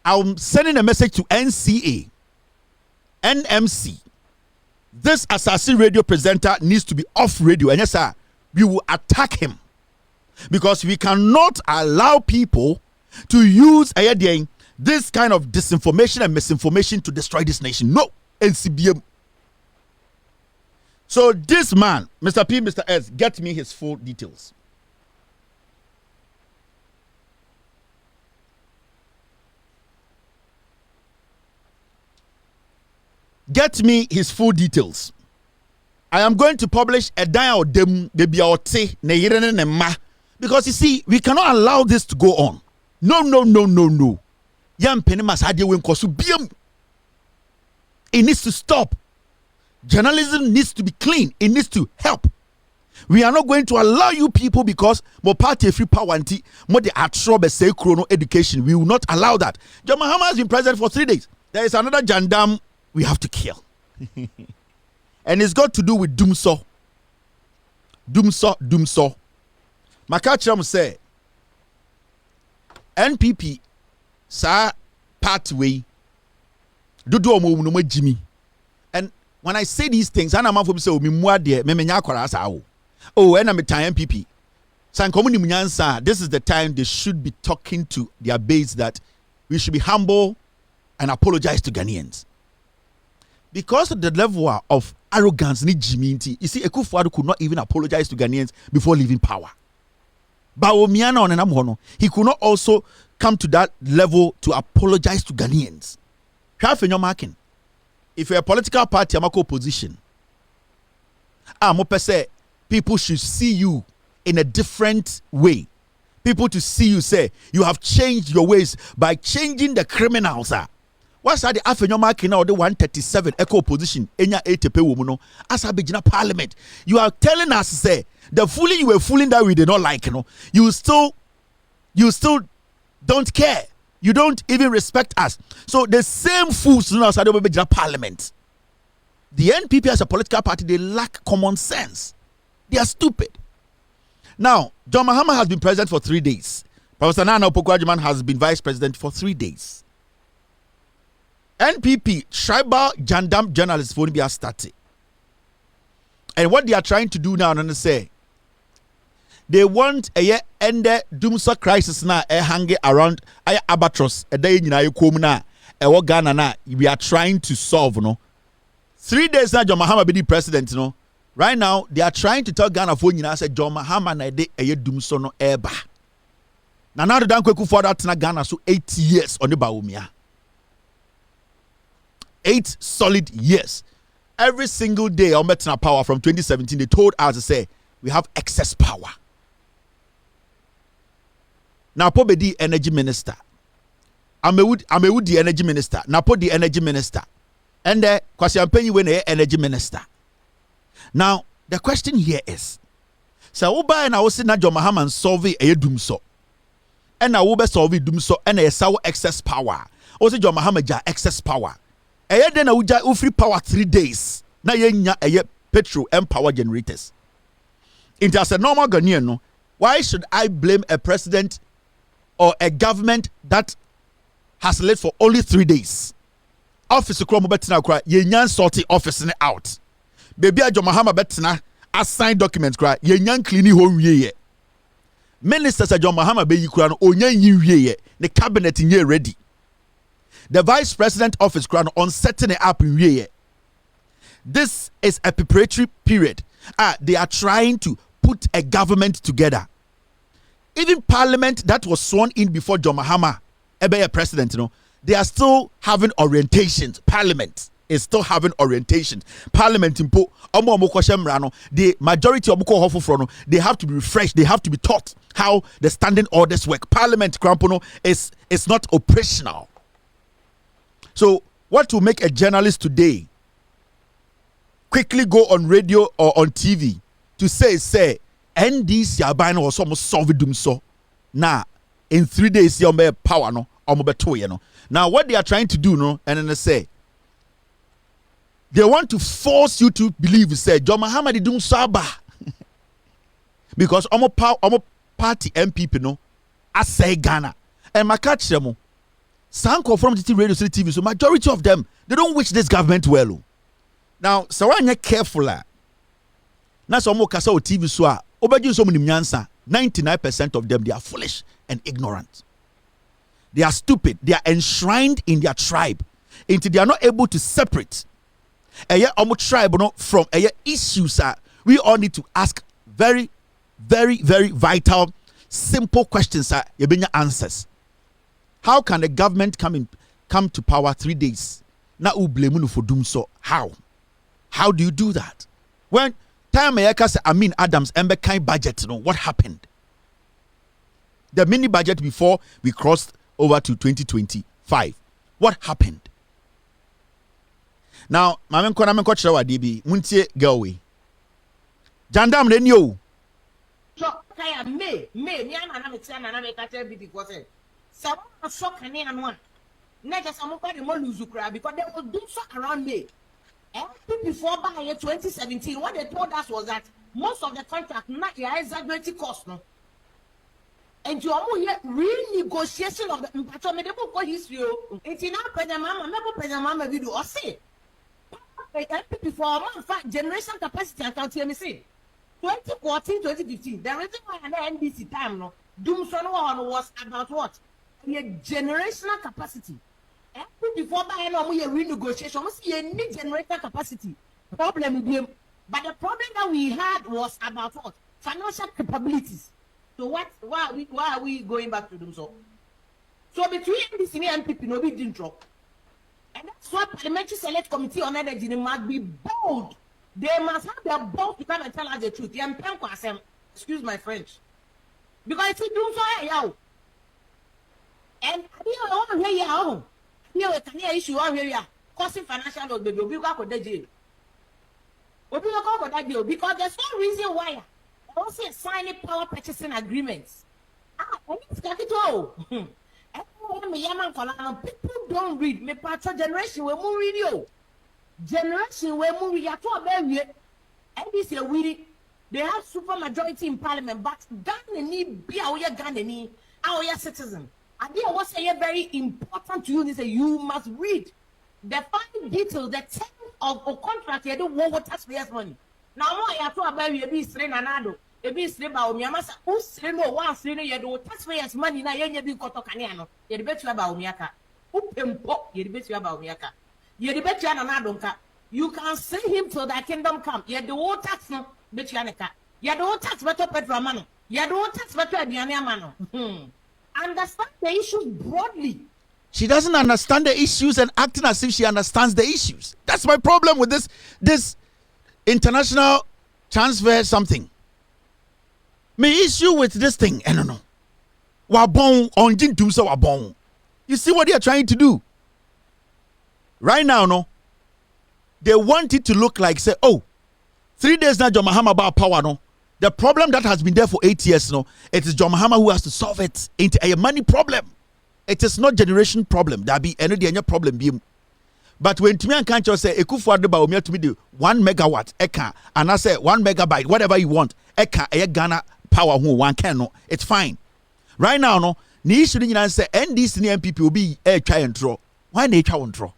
Speaker 1: I'm sending a message to NCA, NMC. This assassin radio presenter needs to be off radio. And yes, sir, we will attack him. Because we cannot allow people to use this kind of disinformation and misinformation to destroy this nation. No, NCBM. So this man, Mr. P, Mr. S, get me his full details. Get me his full details. I am going to publish a dial dem because you see, we cannot allow this to go on. No. It needs to stop. Journalism needs to be clean. It needs to help. We are not going to allow you people because more party free power and more the atrobe say chrono education. We will not allow that. John Mahama has been president for 3 days. There is another Jandam we have to kill. And it's got to do with Dumso. Makacham say NPP sa pathway do omo Jimmy. And when I say these things, I'm not say me muade me menya kwara sa wo. Oh, and I'm a time NPP. This is the time they should be talking to their base that we should be humble and apologize to Ghanaians. Because of the level of arrogance, you see, Akufo-Addo could not even apologize to Ghanaians before leaving power. But he could not also come to that level to apologize to Ghanaians. If you're a political party, I'm a opposition. People should see you in a different way. People to see you say, you have changed your ways by changing the criminals. What's that the Afenyo marking now the 137 eco opposition enya 80 womuno as abijina parliament. You are telling us say the fooling you were fooling that we did not like, you still don't care. You don't even respect us. So the same fools now outside the parliament. The NPP as a political party, they lack common sense. They are stupid. Now, John Mahama has been president for 3 days. Professor Nana Opoku-Agyeman has been vice president for 3 days. NPP, tribal Jandam journalists won't be started. And what they are trying to do now, and say, they want a year end the Dumsa crisis now, hanging around Albatross, a day in Ghana, we are trying to solve, 3 days now, John Mahama be the president, Right now, they are trying to tell Ghana for say John Mahama na de a Dumso no eba. Now the Dankweku for that na Ghana so 8 years on the Baumia. 8 solid years. Every single day on Metna Power from 2017, they told us to say we have excess power. Now Pobe the energy minister. Amewood the energy minister. Now put the energy minister. And the Kwasi when the energy minister. Now the question here is, so Uba and I was saying that John Mahama solve a Dumso. And I will be solve Dumso and a sour excess power. Also John Mahama ja excess power. Then I would free power 3 days. Now you petrol and power generators. It as a normal Ghanaian, why should I blame a president or a government that has led for only 3 days? Office Kromo Betina cry, Yenyan sorting office out. Baby John Mahama Betina assign documents cry, Yenyan cleaning home ye. Ministers John Mahama be Ukraine, Onyan ye, the cabinet in ye ready. The vice president office crown on setting it up in year. This is a preparatory period. They are trying to put a government together. Even parliament that was sworn in before John Mahama, a president, they are still having orientations. Parliament is still having orientations. Parliament impo the majority of they have to be refreshed. They have to be taught how the standing orders work. Parliament is not operational. So What will make a journalist today quickly go on radio or on TV to say, NDC aban or some solve them so now in 3 days you may power no or no. Now what they are trying to do no, and then they say they want to force you to believe say John Mahama did saba because party NPP no I say Ghana and my catch them Sanko from the radio city TV, so majority of them they don't wish this government well. Now, so when you're careful, now some more kasa TV so obaju so many nyansa 99% of them they are foolish and ignorant. They are stupid. They are enshrined in their tribe, until they are not able to separate tribe from issues. We all need to ask very, very, very vital, simple questions. You bring your answers. How can the government come to power 3 days? Now we blame you for doing so. How? How do you do that? When time Adams and kind budget, what happened? The mini budget before we crossed over to 2025. What happened? Now, Mamen Konamen Kochrawa DB, Muntie Galway. Jandam Renyo.
Speaker 3: So, Kaya me, I'm a son and I'm a catcher because some shock and one. Not just some of the more Luzukra because they will do so around me. And before by 2017, what they told us was that most of the contract not your exaggerated cost, no. And you almost renegotiation of the impactable history. It's in our Mama video or say. Before a month, generation capacity account here, me say 2014, 2015. The reason why an NBC time no doom son was about what? A generational capacity. Before by no renegotiation, we see a new generational capacity. Problem with them. But the problem that we had was about what? Financial capabilities. So why are we going back to them so? So between NBC and NPP, no big drop. And that's why Parliamentary Select Committee on Energy must be bold. They must have their balls to come and tell us the truth. Excuse my French. Because it's doing so now. And here can issue on here causing financial loss, baby. We go for the jail. We go for that deal because there's no reason why. Also signing power purchasing agreements. I need to all. People don't read. Me patro generation we more read you. Generation we more read. And this year we they have super majority in parliament, but Ghana need be our Ghana our citizen. And they was say very important to you. They say you must read the fine details, the terms of a contract. You don't want taxpayers' money. Now what you talk about you be strain anado. You be strain about me. Amasa who strain no one strain you do taxpayers' money. Now you be koto kaniano. You debate you about miaka. Who pempo? You debate you about miaka. You debate you anado ka. You can see him till the kingdom come. You do all tax no. Bet you aneka. You do all tax better petrol mano. You do all tax better adiania mano. Understand the issues broadly.
Speaker 1: She doesn't understand the issues and acting as if she understands the issues. That's my problem with this international transfer something. My issue with this thing, I don't know. Wabong on Jintumsa Wabong. You see what they are trying to do? Right now, no. They want it to look like, say, 3 days now, John Mahama about power, no. The problem that has been there for 8 years, no, it is John Mahama who has to solve it into a money problem. It is not generation problem. There be any problem. But when to me and can't just say, Ekufu Adeba Omia to me do 1 megawatt, eka, and I say 1 megabyte, whatever you want, eka, Ghana power who one can, no, it's fine. Right now, no, ni issue ni say NDC and NPP will be try and draw. Why they try and draw?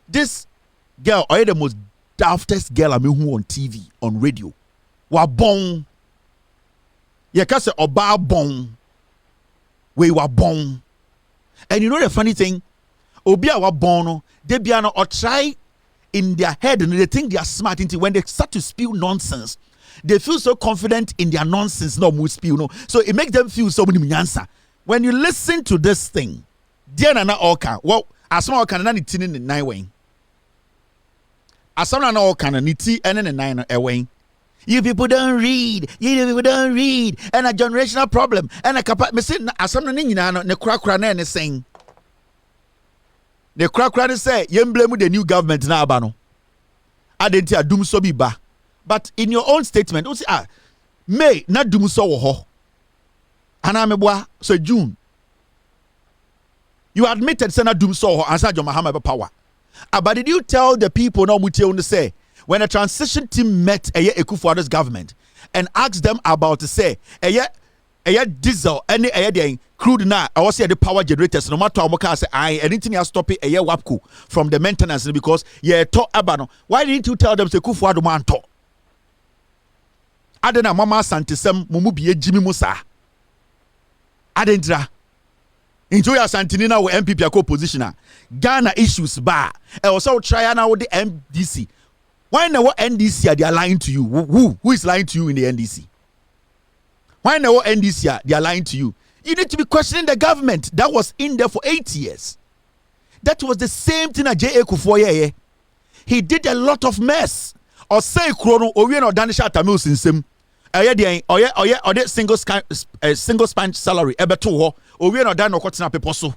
Speaker 1: This girl, or the most daftest girl I mean who on TV, on radio. Wabong. You can say oba bon. We were born. And you know the funny thing? Obia wa born, they be or try in their head and they think they are smart until when they start to spew nonsense. They feel so confident in their nonsense, no more spew, no. So it makes them feel so many answer. When you listen to this thing, dear Nana Oka, well, as small can not tin in the 9 way. As some Nana Oka and niti and in the 9 away. You people don't read. You people don't read. And a generational problem. And a capacity. Me say, as some nini na ne kura kura na ne saying. The crack say you blame the new government na abano. Adenti adum so bi ba. But in your own statement, you say May na dum so wo ho. Ana meboa so June. You admitted say na dum so ho ansa John Mahama power. But did you tell the people no mutie on say when a transition team met Ekufuado's government and asked them about to say diesel any crude na I was say the power generators no matter how say anything you stop it WAPCO from the maintenance because talk about why didn't you tell them say Ekufuado man talk adena mama santisem mumu biye jimi musa adentra into your santinina with NPP co-positioner Ghana issues bar also try now with the NDC. Why now NDC they are lying to you? Who is lying to you in the NDC? Why now NDC they are lying to you? You need to be questioning the government that was in there for 8 years. That was the same thing as J.A. Kufuor. He did a lot of mess. Or say Krono or we no danisha tamil sinsem. Oye single span salary ebeto ho or we no dan no kwatina pepo so.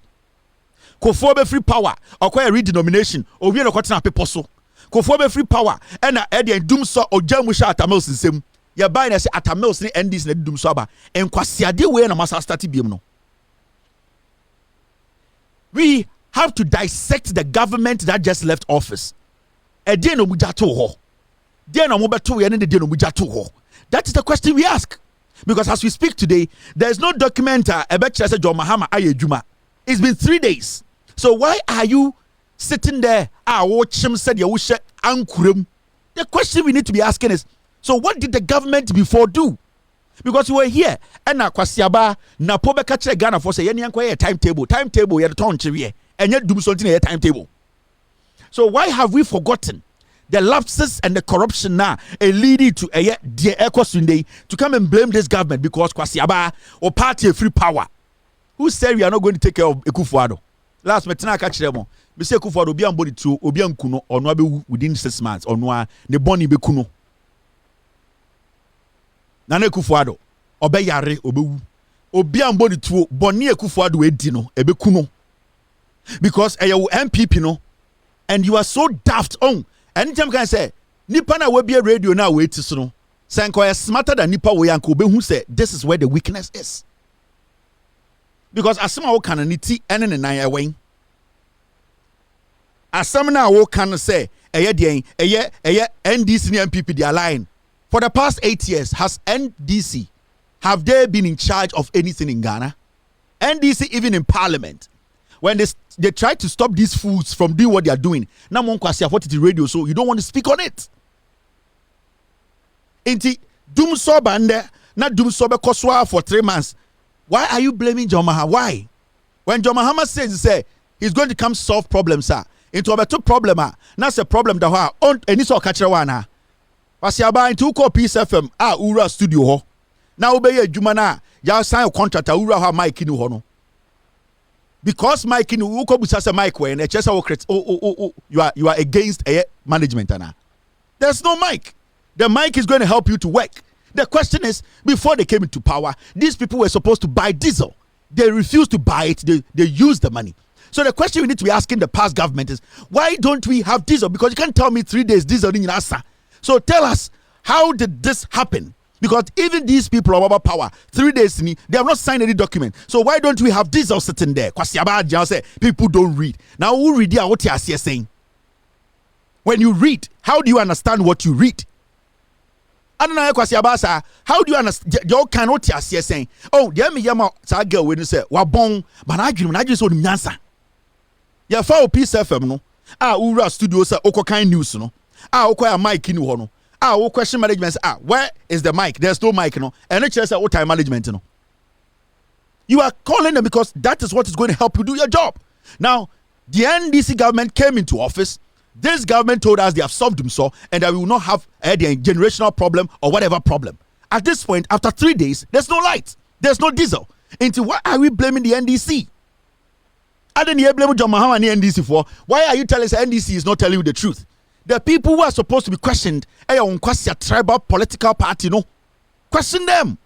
Speaker 1: Kufuor be free power or kwa redenomination or we no kwatina pepo so. Kufuor be free power and dum so ojamusha atamil sinsem. Ya buy na say atamil ni NDC na dum so aba en kwasiade we na masa start biem no. We have to dissect the government that just left office. Ede no mujato ho. De no mobeto ye ne de no mujato ho. That is the question we ask. Because as we speak today, there is no document about John Mahama Ayejuma. It's been 3 days. So why are you sitting there? Watchim said you wish ankurum. The question we need to be asking is, so what did the government before do? Because we were here and na kwasiaba na pobe kache Ghana for say any timetable you turn chiriye and yet do something a timetable. So why have we forgotten the lapses and the corruption now leading to dear Sunday to come and blame this government because kwasiaba or party free power? Who said we are not going to take care of Ekufuado? Last metina catch them. We say Ekufuado obi ambodi to obi ankuno or no be within 6 months or no ne boni be kuno. Nana Ekufuado obe yare obewu obi ambodi to boni Ekufuado edi no ebe kuno because you NPP no and you are so daft on anytime can say nipa na we be radio na we ti so no senko is smarter than nipa we yanko obehu say this is where the weakness is because asema wo kan ni ti ene ne nan ewen asem na wo kan say NDC and NPP they are lying. For the past 8 years, has NDC, have they been in charge of anything in Ghana? NDC even in parliament, when they try to stop these fools from doing what they are doing, now one question what is the radio, so you don't want to speak on it. Inti doom soba and not doom soba koswa for 3 months. Why are you blaming John Mahama? Why? When John Mahama says he's going to come solve problems, sir. Into a two problem, that's a problem that on any so catch one. Pasiaba into call Peace FM ura studio ho. Now obey Jumana, ya sign a contract ura ha Mike in hono. Because Mike in uko busasa Mike when a chesa you are against a management ana. There's no mic. The mic is going to help you to work. The question is, before they came into power, these people were supposed to buy diesel. They refused to buy it. They used the money. So the question we need to be asking the past government is, why don't we have diesel? Because you can't tell me 3 days diesel in Asa. So tell us, how did this happen? Because even these people are about power, 3 days, they have not signed any document. So why don't we have diesel sitting there? People don't read. Now who read what you are saying? When you read, how do you understand what you read? I don't know how do you understand? You cannot hear saying, oh, there me yama girl when you say, wabong, but I just want to answer. Ya fa Peace FM no ura studio say okokan news no okoya mic ni ho no question management say where is the mic? There's no mic no and it say what time management no. You are calling them because that is what is going to help you do your job. Now the NDC government came into office. This government told us they have solved them so and that we will not have a generational problem or whatever problem. At this point, after 3 days, there's no light, there's no diesel. Into what are we blaming the NDC? I didn't blame John Mahama and the NDC for. Why are you telling us NDC is not telling you the truth? The people who are supposed to be questioned, a tribal political party, no, question them.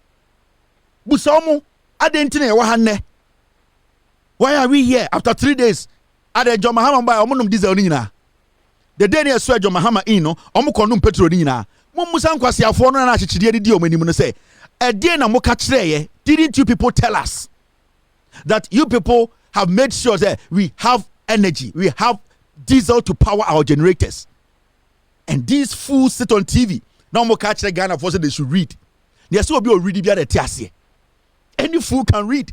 Speaker 1: Busomo, why are we here after 3 days? ade John Mahama buy omo num diesel ni nyina the day near swear John Mahama in no omo konum petrol ni nyina mummusa nkwasiafo no na achichide di omanim no say e dey na mo ka kire didn't you people tell us that you people have made sure that we have energy, we have diesel to power our generators, and these fools sit on TV now mo ka kire Ghana for say they should read. There still be already be at the tiase. Any fool can read.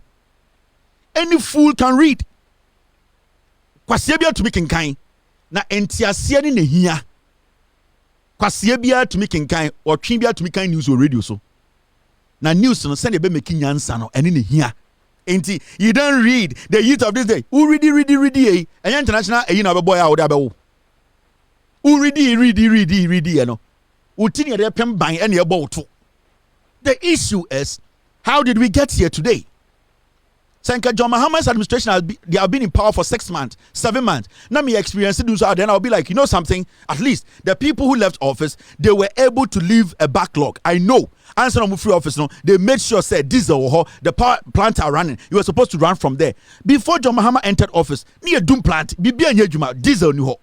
Speaker 1: Any fool can read. Kwasie bia to me kenkan na entiase ni nehia. Kwasie bia to me kenkan or twi bia to me kan news or radio so. Na news no send be making nyansa no ene nehia. Enti you don't read the youth of this day. Who read eh? And international na be boy out there be wo. Who read you know. Utini de pem ban ene ebo to. The issue is, how did we get here today? Senka John Mahama's administration they have been in power for 6 months, 7 months. Now me experience do so, then I'll be like, you know something? At least the people who left office, they were able to leave a backlog. I know. Answer on free office, no, they made sure said diesel the power plant are running. You were supposed to run from there. Before John Mahama entered office, near Doom plant, diesel new ho.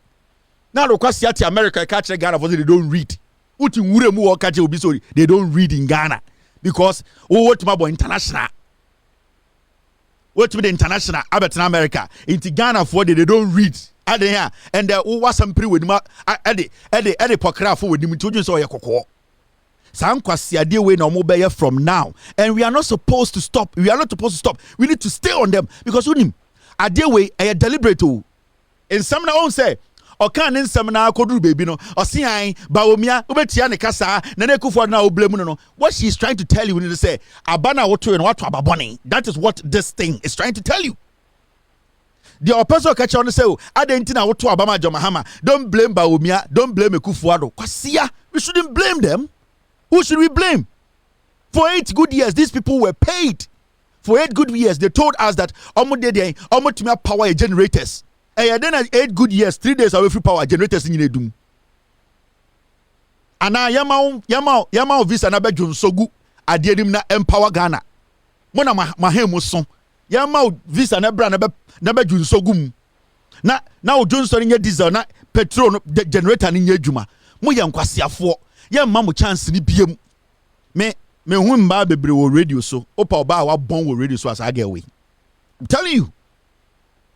Speaker 1: Now the question at America catch Ghana for they don't read. They don't read in Ghana because what about international? What to the international? About in America, into Ghana for they don't read. And who was some pre with Eddie Pokra for with him to just or Yako. Sam Kwasia deal way no mobile from now, and we are not supposed to stop. We are not supposed to stop. We need to stay on them because with him, a deal way a deliberate. In some now say. Okan in seminar koduru baby no osian baomia obetia ne kasa na ne kufu na oblemu no what she is trying to tell you when you say abana woto no wato ababoni. That is what this thing is trying to tell you. The opposite catch on say adentina woto abama John Mahama, don't blame baomia, don't blame Ekufuado. Kwasia, we shouldn't blame them. Who should we blame? For 8 good years these people were paid. For 8 good years they told us that omo dey omo to power generators. And then 8 good years, 3 days away free power generators in Yedum. And now Yamao visa na bedroom so good. I did him na empower Ghana. Mona mahemu son. Yamao visa na bra na bedroom so good. Now Johnson in your diesel na petrol no generator in your juma. Mo yam kwasiafo. Yam mamu chance ni biem. Me humba bebre wo radio so. Opa oba wa bon wo radio so as I get away. I'm telling you.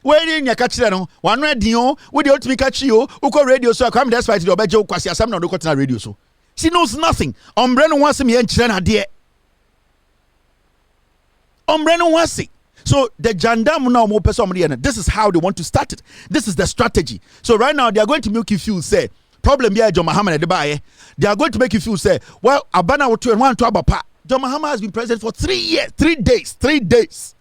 Speaker 1: Where in your catch no one radio with the ultimate catch you uko radio so come despite the obejo kwasi asam na no radio so she knows nothing ombreno wants me enchire na de ombreno wants so the jandam now mo person this is how they want to start it. This is the strategy. So right now they are going to make you feel say problem here John Mahama de buy. They are going to make you feel say well abana woto and one to abapa. John Mahama has been president for 3 years 3 days 3 days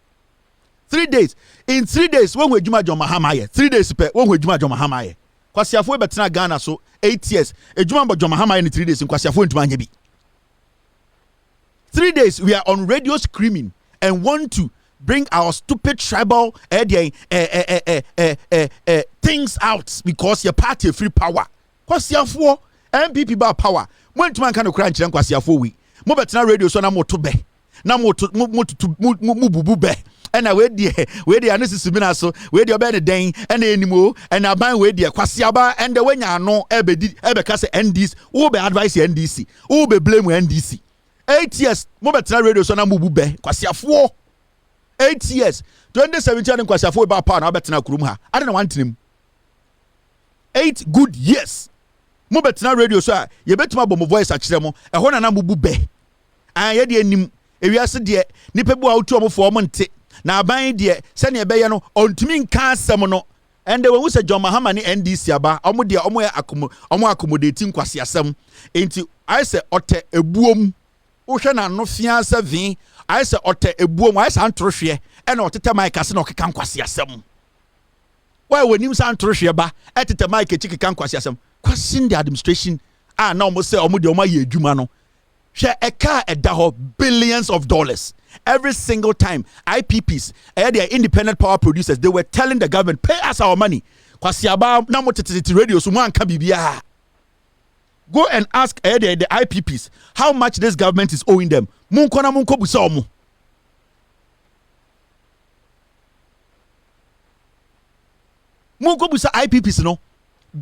Speaker 1: 3 days. In 3 days, when we Juma John Mahama 3 days when we Juma John Mahama Kwasiafo betina Ghana so 8 years. E Juma John Mahama in 3 days in Kwasiafo ntuma nyebi. 3 days we are on radio screaming and want to bring our stupid tribal things out because your party free power. Kwasiafo NPP ba power. When ntuma kan okra nkyere Kwasiafo we. Mo betina radio so na mo to be. Na mo bubu be. And I wait there, and this is Simina so where the obey the dang and the anymore, and I buy where the Kwasiaba and the when you know Ebekase NDC, who be advise NDC, who be blame NDC. 8 years, Mobile radio so na mubube, Kwasiafo. 8 years, 2017 and Kwasiafo about power, now better Kurumha. I don't want him. 8 good years. Mobile radio so you bet my bomb voice at Chemo, a hona na mubube. I had the name, if you are said, Nipebu out to for monte. Na aban de sene ebe no ontumi nka asem no ende we say John Mahama ni NDC aba omo de omo ya accommodate nkwase asem enti I say ote ebuom wo hwe na no fia seven I say ote ebuom I say antrohwe e na otete mic ase na okeka nkwase asem why wonim say antrohwe ba etete mic ekika nkwase asem question the administration na omo say omo de omo ya adwuma no hwe eka edaho billions of dollars. Every single time IPPs, they are independent power producers, they were telling the government, pay us our money. Radio, go and ask the IPPs how much this government is owing them. Mungo busa IPPs no.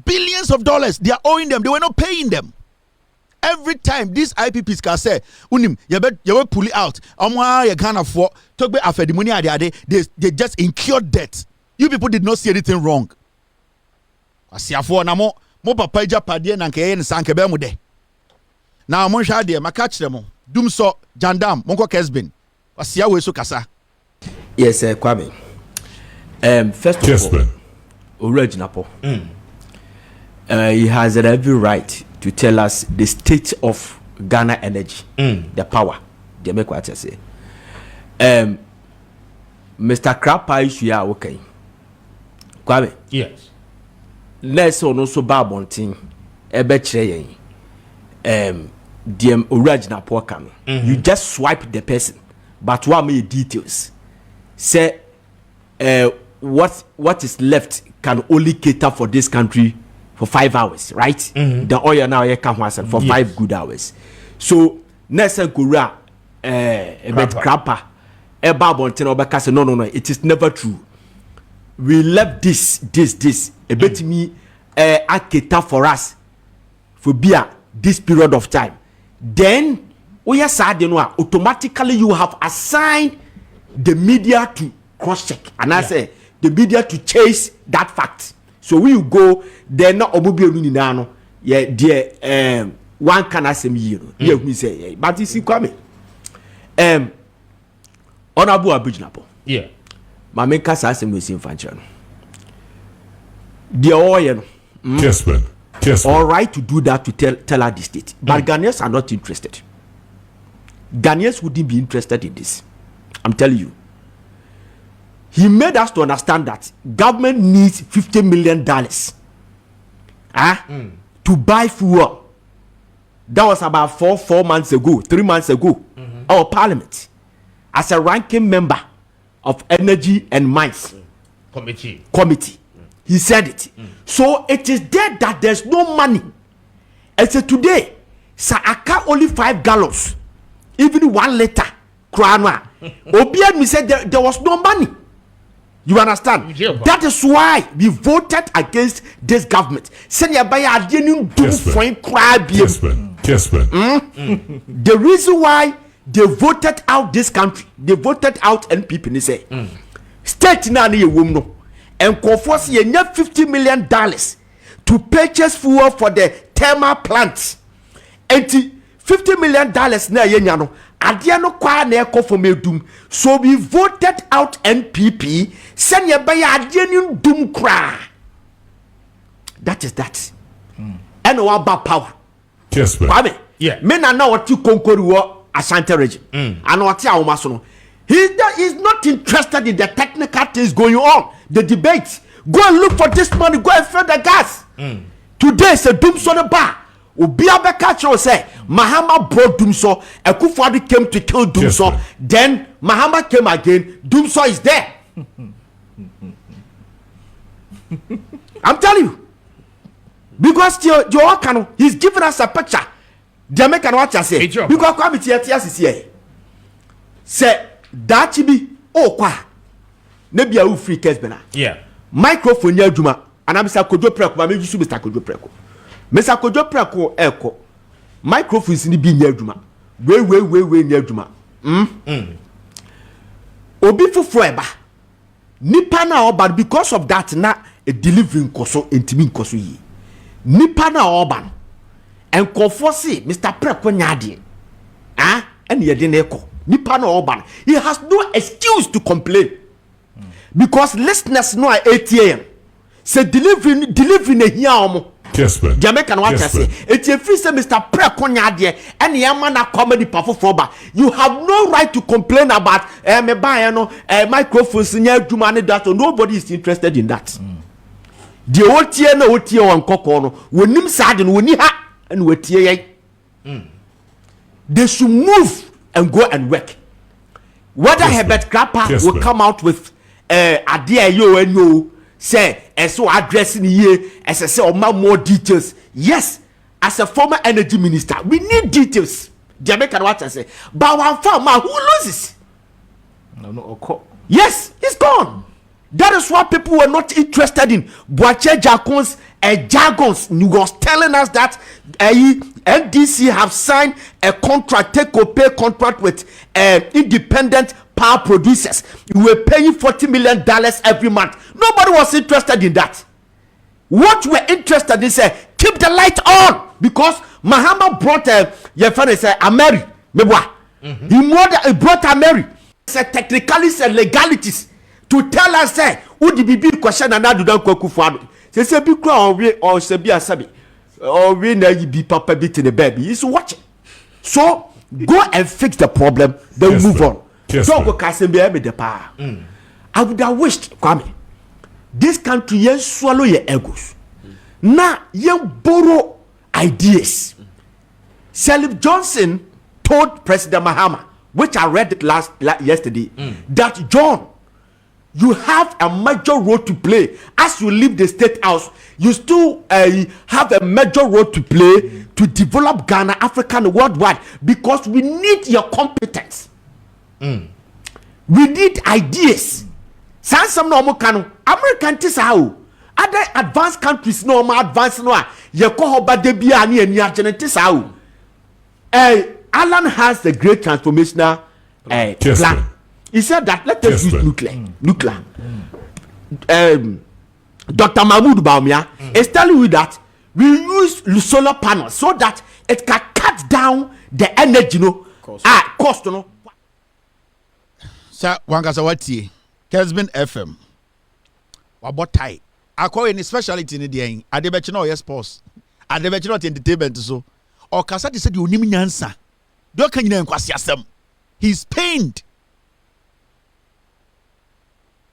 Speaker 1: Billions of dollars they are owing them. They were not paying them. Every time these IPPs can say, "Unim, you will pull it out." You can't afford to be after the money. They just incurred debt. You people did not see anything wrong. I see after na mo papa Agyapong na nkeye nsanke be mu de. Now mo hwa de maka kire mo. Dum so jandam monko Kesbin. Asia we so kasa.
Speaker 6: Yes, Kwame. First of all, Agyapong. He has every right to tell us the state of Ghana energy, the power. They make what I say. Mr. Krapa issue ya okay. Kwame.
Speaker 7: Yes.
Speaker 6: Let's also babonting ebe kire yen. DM Agyapong come. You just swipe the person, but what many details? Say what is left can only cater for this country for 5 hours, right? The oil now you can once for 5 good hours. So next Kura Krapa babonting obeka say no, it is never true. We left this a bit me cater for us for beer this period of time. Then automatically you have assigned the media to cross check, and I say the media to chase that fact. So we go then not obubio no yeah dear one can ask me yeah me say but you see Kwame honorable Agyapong
Speaker 7: Yeah.
Speaker 6: my main case asem we see infantry the oil
Speaker 5: Yes.
Speaker 6: all right to do that to tell her the state, but Ghanaians are not interested. Ghanaians wouldn't be interested in this. I'm telling you. He made us to understand that government needs $50 million to buy fuel. That was about 4 months ago, 3 months ago. Our parliament, as a ranking member of Energy and Mines Committee, he said it. So it is there that there's no money. And so today, sir, I can't only 5 gallons, even 1 liter. Obian me said there was no money. You understand? That is why we voted against this government. The reason why they voted out this country, they voted out NPP. They say, state na ni no, and conforce ye $50 million to purchase fuel for the thermal plants. And $50 million na ye no. Adiano kwa na ekọ for medum. So we voted out NPP. Send ye by adianu dum kra. That is that. And about power.
Speaker 5: Yes,
Speaker 6: Kwame.
Speaker 7: Yeah.
Speaker 6: Men are now what you conquer Ashanti region. And what ya umasono. He is not interested in the technical things going on. The debate. Go and look for this money. Go and fill the gas. Today is a doom so the bar. Obiabe catch say Mahama brought Dumso. Akufo-Addo came to kill Dumso.
Speaker 5: Yes,
Speaker 6: then Mahama came again. Dumso is there. I'm telling you, because your he's giving us a picture. Jamaican watch I say because come is here. Say that be kwa nebi a free case bena.
Speaker 7: Yeah.
Speaker 6: Microphone ya juma and I'm Mr. Kojo Preko. I'm just Mr. Kojo Preko. Mr. Kojo Preko eko microphones ni bi nya adwuma we nya adwuma obi foforo eba nipa na oba because of that na a delivering koso entimi nkoso yi nipa na oba enkofo se Mr. Preko nyaade ene ye de na eko nipa na oba he has no excuse to complain because listeners know at 8 a.m. say delivering a here omo.
Speaker 5: Yes, man.
Speaker 6: Jamaican watch I say it's a free say Mr. Preko nyaade and yamana comedy perform ba you have no right to complain about me buy no microphones nya adwuma ne that nobody is interested in that the otie na otie won kokko no wonim saade no woni ha and wetie yai they should move and go and work whether Herbert Krapa will come out with idea yo and yo say so addressing here as I say more details. Yes, as a former energy minister we need details. Jamaican what I say but one farmer who loses no yes, it's gone. That is why people were not interested in Boache Jacon's jargons. He was telling us that NDC have signed a contract, take-or-pay contract with independent power producers. We were paying $40 million every month. Nobody was interested in that. What we're interested in is keep the light on, because Mahama brought your friend say Ameri, he brought Ameri. Say technically say legalities to tell us say who the BB question and do don't go kufuado. Say be cry or say be asabi or we na be papa bit in the baby. He's watching. So go and fix the problem, then yes, move on. Yes, so go kasembe me the power. I would have wished Kwame, this country yen swallow your egos. Now yen borrow ideas. Salif Johnson told President Mahama, which I read it yesterday, that John, you have a major role to play as you leave the state house. You still have a major role to play to develop Ghana, Africa, and worldwide, because we need your competence. We need ideas. Some normal can American tis how other advanced countries no more advanced no. You call about the biani and your genetic how. Alan has the great transformational plan. He said that let us use nuclear. Dr. Mahmoud Baumia is telling you that we use solar panels so that it can cut down the energy cost.
Speaker 1: Sir, Wangasa Wati, Kelvin FM. What tie? I call any specialty in the end. I debate no yes, boss. I debate not entertainment so. Or Kasati said you need answer. Don't can you know he's pained.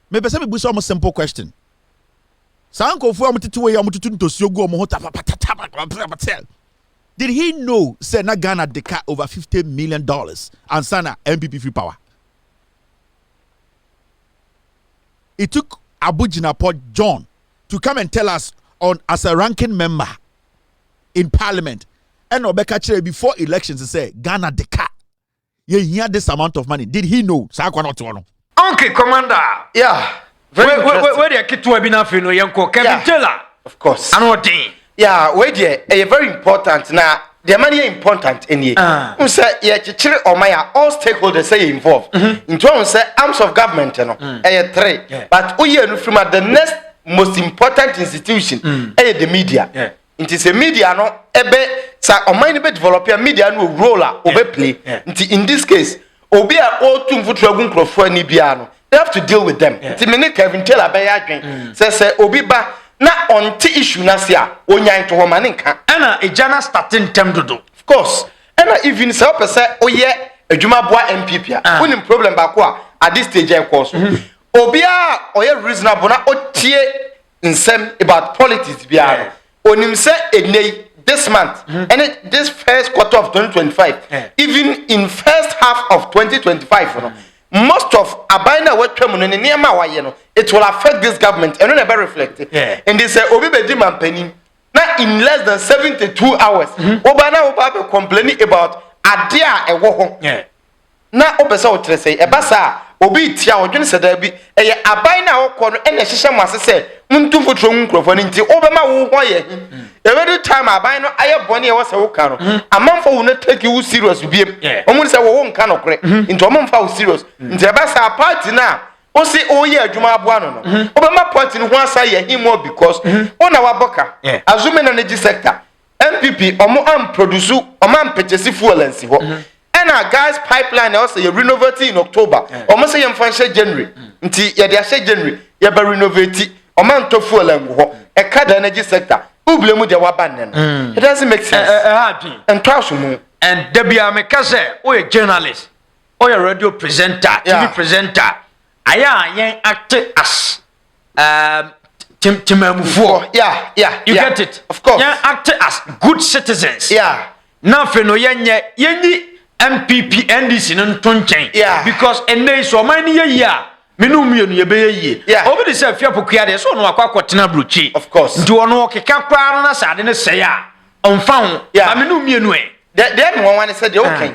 Speaker 1: Maybe some people almost simple question. Sanko for did he know say na Ghana deca over $50 million and sana NPP free power? It took Abujina Port John to come and tell us on as a ranking member in parliament. And Obeka before elections to say Ghana deca. You hear this amount of money. Did he know?
Speaker 2: Okay, Commander.
Speaker 4: Yeah.
Speaker 2: Where the kitu abina fino yanko Kelvin Taylor.
Speaker 4: Of course.
Speaker 2: And what thing?
Speaker 4: Yeah, where the very important now. The money is important in here. Say yeah, chile or maya all stakeholders say involved. In terms say arms of government, you know, three. But we are from the next most important institution, the media. It is a media no ebe sa o mind be develop your media no role obe play. In this case, obi a all too futragun crofo ni bia no. They have to deal with them. Ti me Kelvin Taylor be adwen. Say obi ba na onti issue na sia onyan to homa nka.
Speaker 2: Ana ejana starting term dodo.
Speaker 4: Of course. Ana even say opese oye adwuma boa NPP a. Unim problem ba ko at this stage e course. Obi a oye reasonable na otie nsem about politics bia. Onim say enei this month and this first quarter of 2025 even in first half of 2025 you know, most of abina what it will affect this government and never reflect it. And they say obi be man penny now in less than 72 hours obana oba complaining about adia e wo ho na obesa o tre say e basa obi tia odwene se da bi e abina wo kɔ no e na hyehyɛ mo asese muntu fotro nkrofo nti obema wo ho ye every time abina no aye bone e wo se wo ka no amanfo wo na take you serious biem omu se wo nka no kore nti omumfa wo serious nti e basa party na o se o ye adwuma aboa no obema party no ho asa ye himo because ona waboka azume na energy sector NPP omo am produce omo am purchase fuel ensi ho and our gas pipeline also you renovate in October almost say in January nti ye dey share January ye be renovate o man to fuel engo e ka the energy sector ublemu de waban no it doesn't make sense and twaso mu
Speaker 2: and debia me ka say o a journalist o a radio presenter TV presenter aya yen act as timamufo you get it
Speaker 4: of course
Speaker 2: yen act as good citizens na fe no yenyi NPP NDC no ntonchen because enne so man ye ya menu mienu ye be ye obi de say fia pokua de so no akwa bruchi
Speaker 4: of course
Speaker 2: nti ono okeka kwa na sade ne sey a onfa ho ma menu mienu
Speaker 4: they no one said okay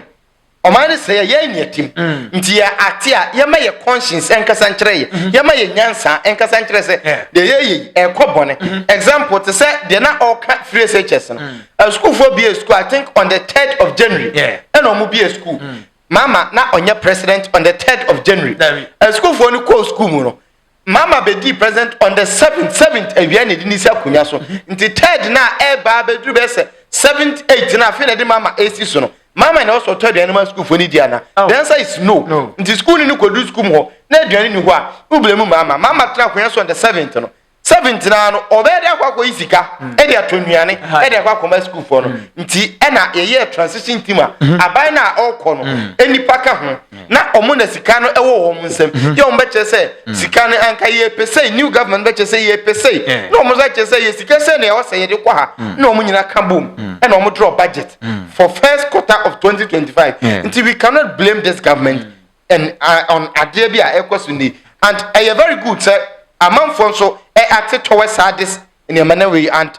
Speaker 4: Omani say ye nye team. Nti ya atia ye ma ye conscience enkasa nkyere ye. Ye ma ye nyansa enkasa nkyere se de ye ekobone. Example to say de na all free SHS no. A school for be a school I think on the 3rd of January. And omo be a school. Mama na onye president on the 3rd of January. A school for no call school mu no. Mama be di present on the 7th awia ne di nisa kunya so. Nti 3rd na e ba be dru be se 7th 8th na fe na di mama AC so no. Mama and also told the animal school for Nidiana. The answer is no. In the school in the school more. Never any who are who blame Mama. Mama track when on the 7th. 7th now, or where they are quite easy car. Edia Tuniani, Edia Quacoma school for them. Nti Ena a year transition team. A buy now all corner. Any packer. Not Omuna Sicano, a woman say. Young betcha say, Sicano and Kaye Pese, new government betcha say ye Pese. No more like say, Sicasene or say the Qua. No Munina Kamboom. And no more drop budget for first quarter of 2025. Until we cannot blame this government and on Adebia Equasuni. And a very good sir. A man from so acted towards this in a manner way and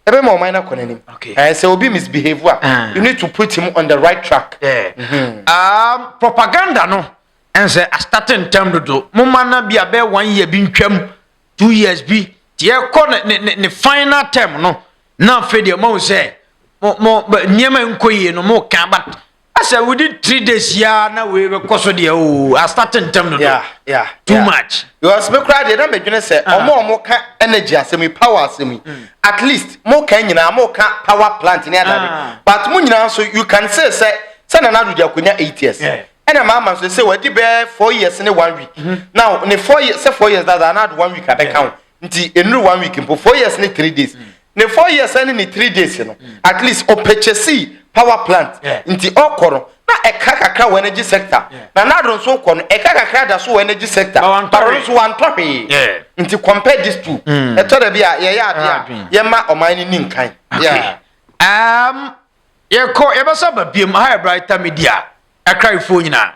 Speaker 4: every more minor conning. Okay. I say will be misbehavior. You need to put him on the right track.
Speaker 2: Propaganda no. And say a starting term to do. Mumana be a bear 1 year being chum 2 years be. Tia corner the final term no. Now Fede Mo say more but Niema Nkoye no more can but I said within 3 days yeah now we were cost the a starting term to do.
Speaker 4: Yeah.
Speaker 2: Too much.
Speaker 4: You ask me cry the number you say or more energy as me power as me. At least more can you more power plant in there. But Munina so you can say son another Jacunia 8 years. And a mama say what you bear 4 years in 1 week. Now in 4 years, say 4 years that are not 1 week at the count. In 1 week in 4 years in 3 days. In 4 years and in 3 days, you know. At least OPHC power plant into Okoro. Na ekaka energy sector. Na na don so kono ekaka da so energy sector. But so one topic. Into compare these two. E to da bia ye ma omani ni nkan. Yeah.
Speaker 2: Ye ko e ba so ba biem high brighter media. Akra ifo nyina.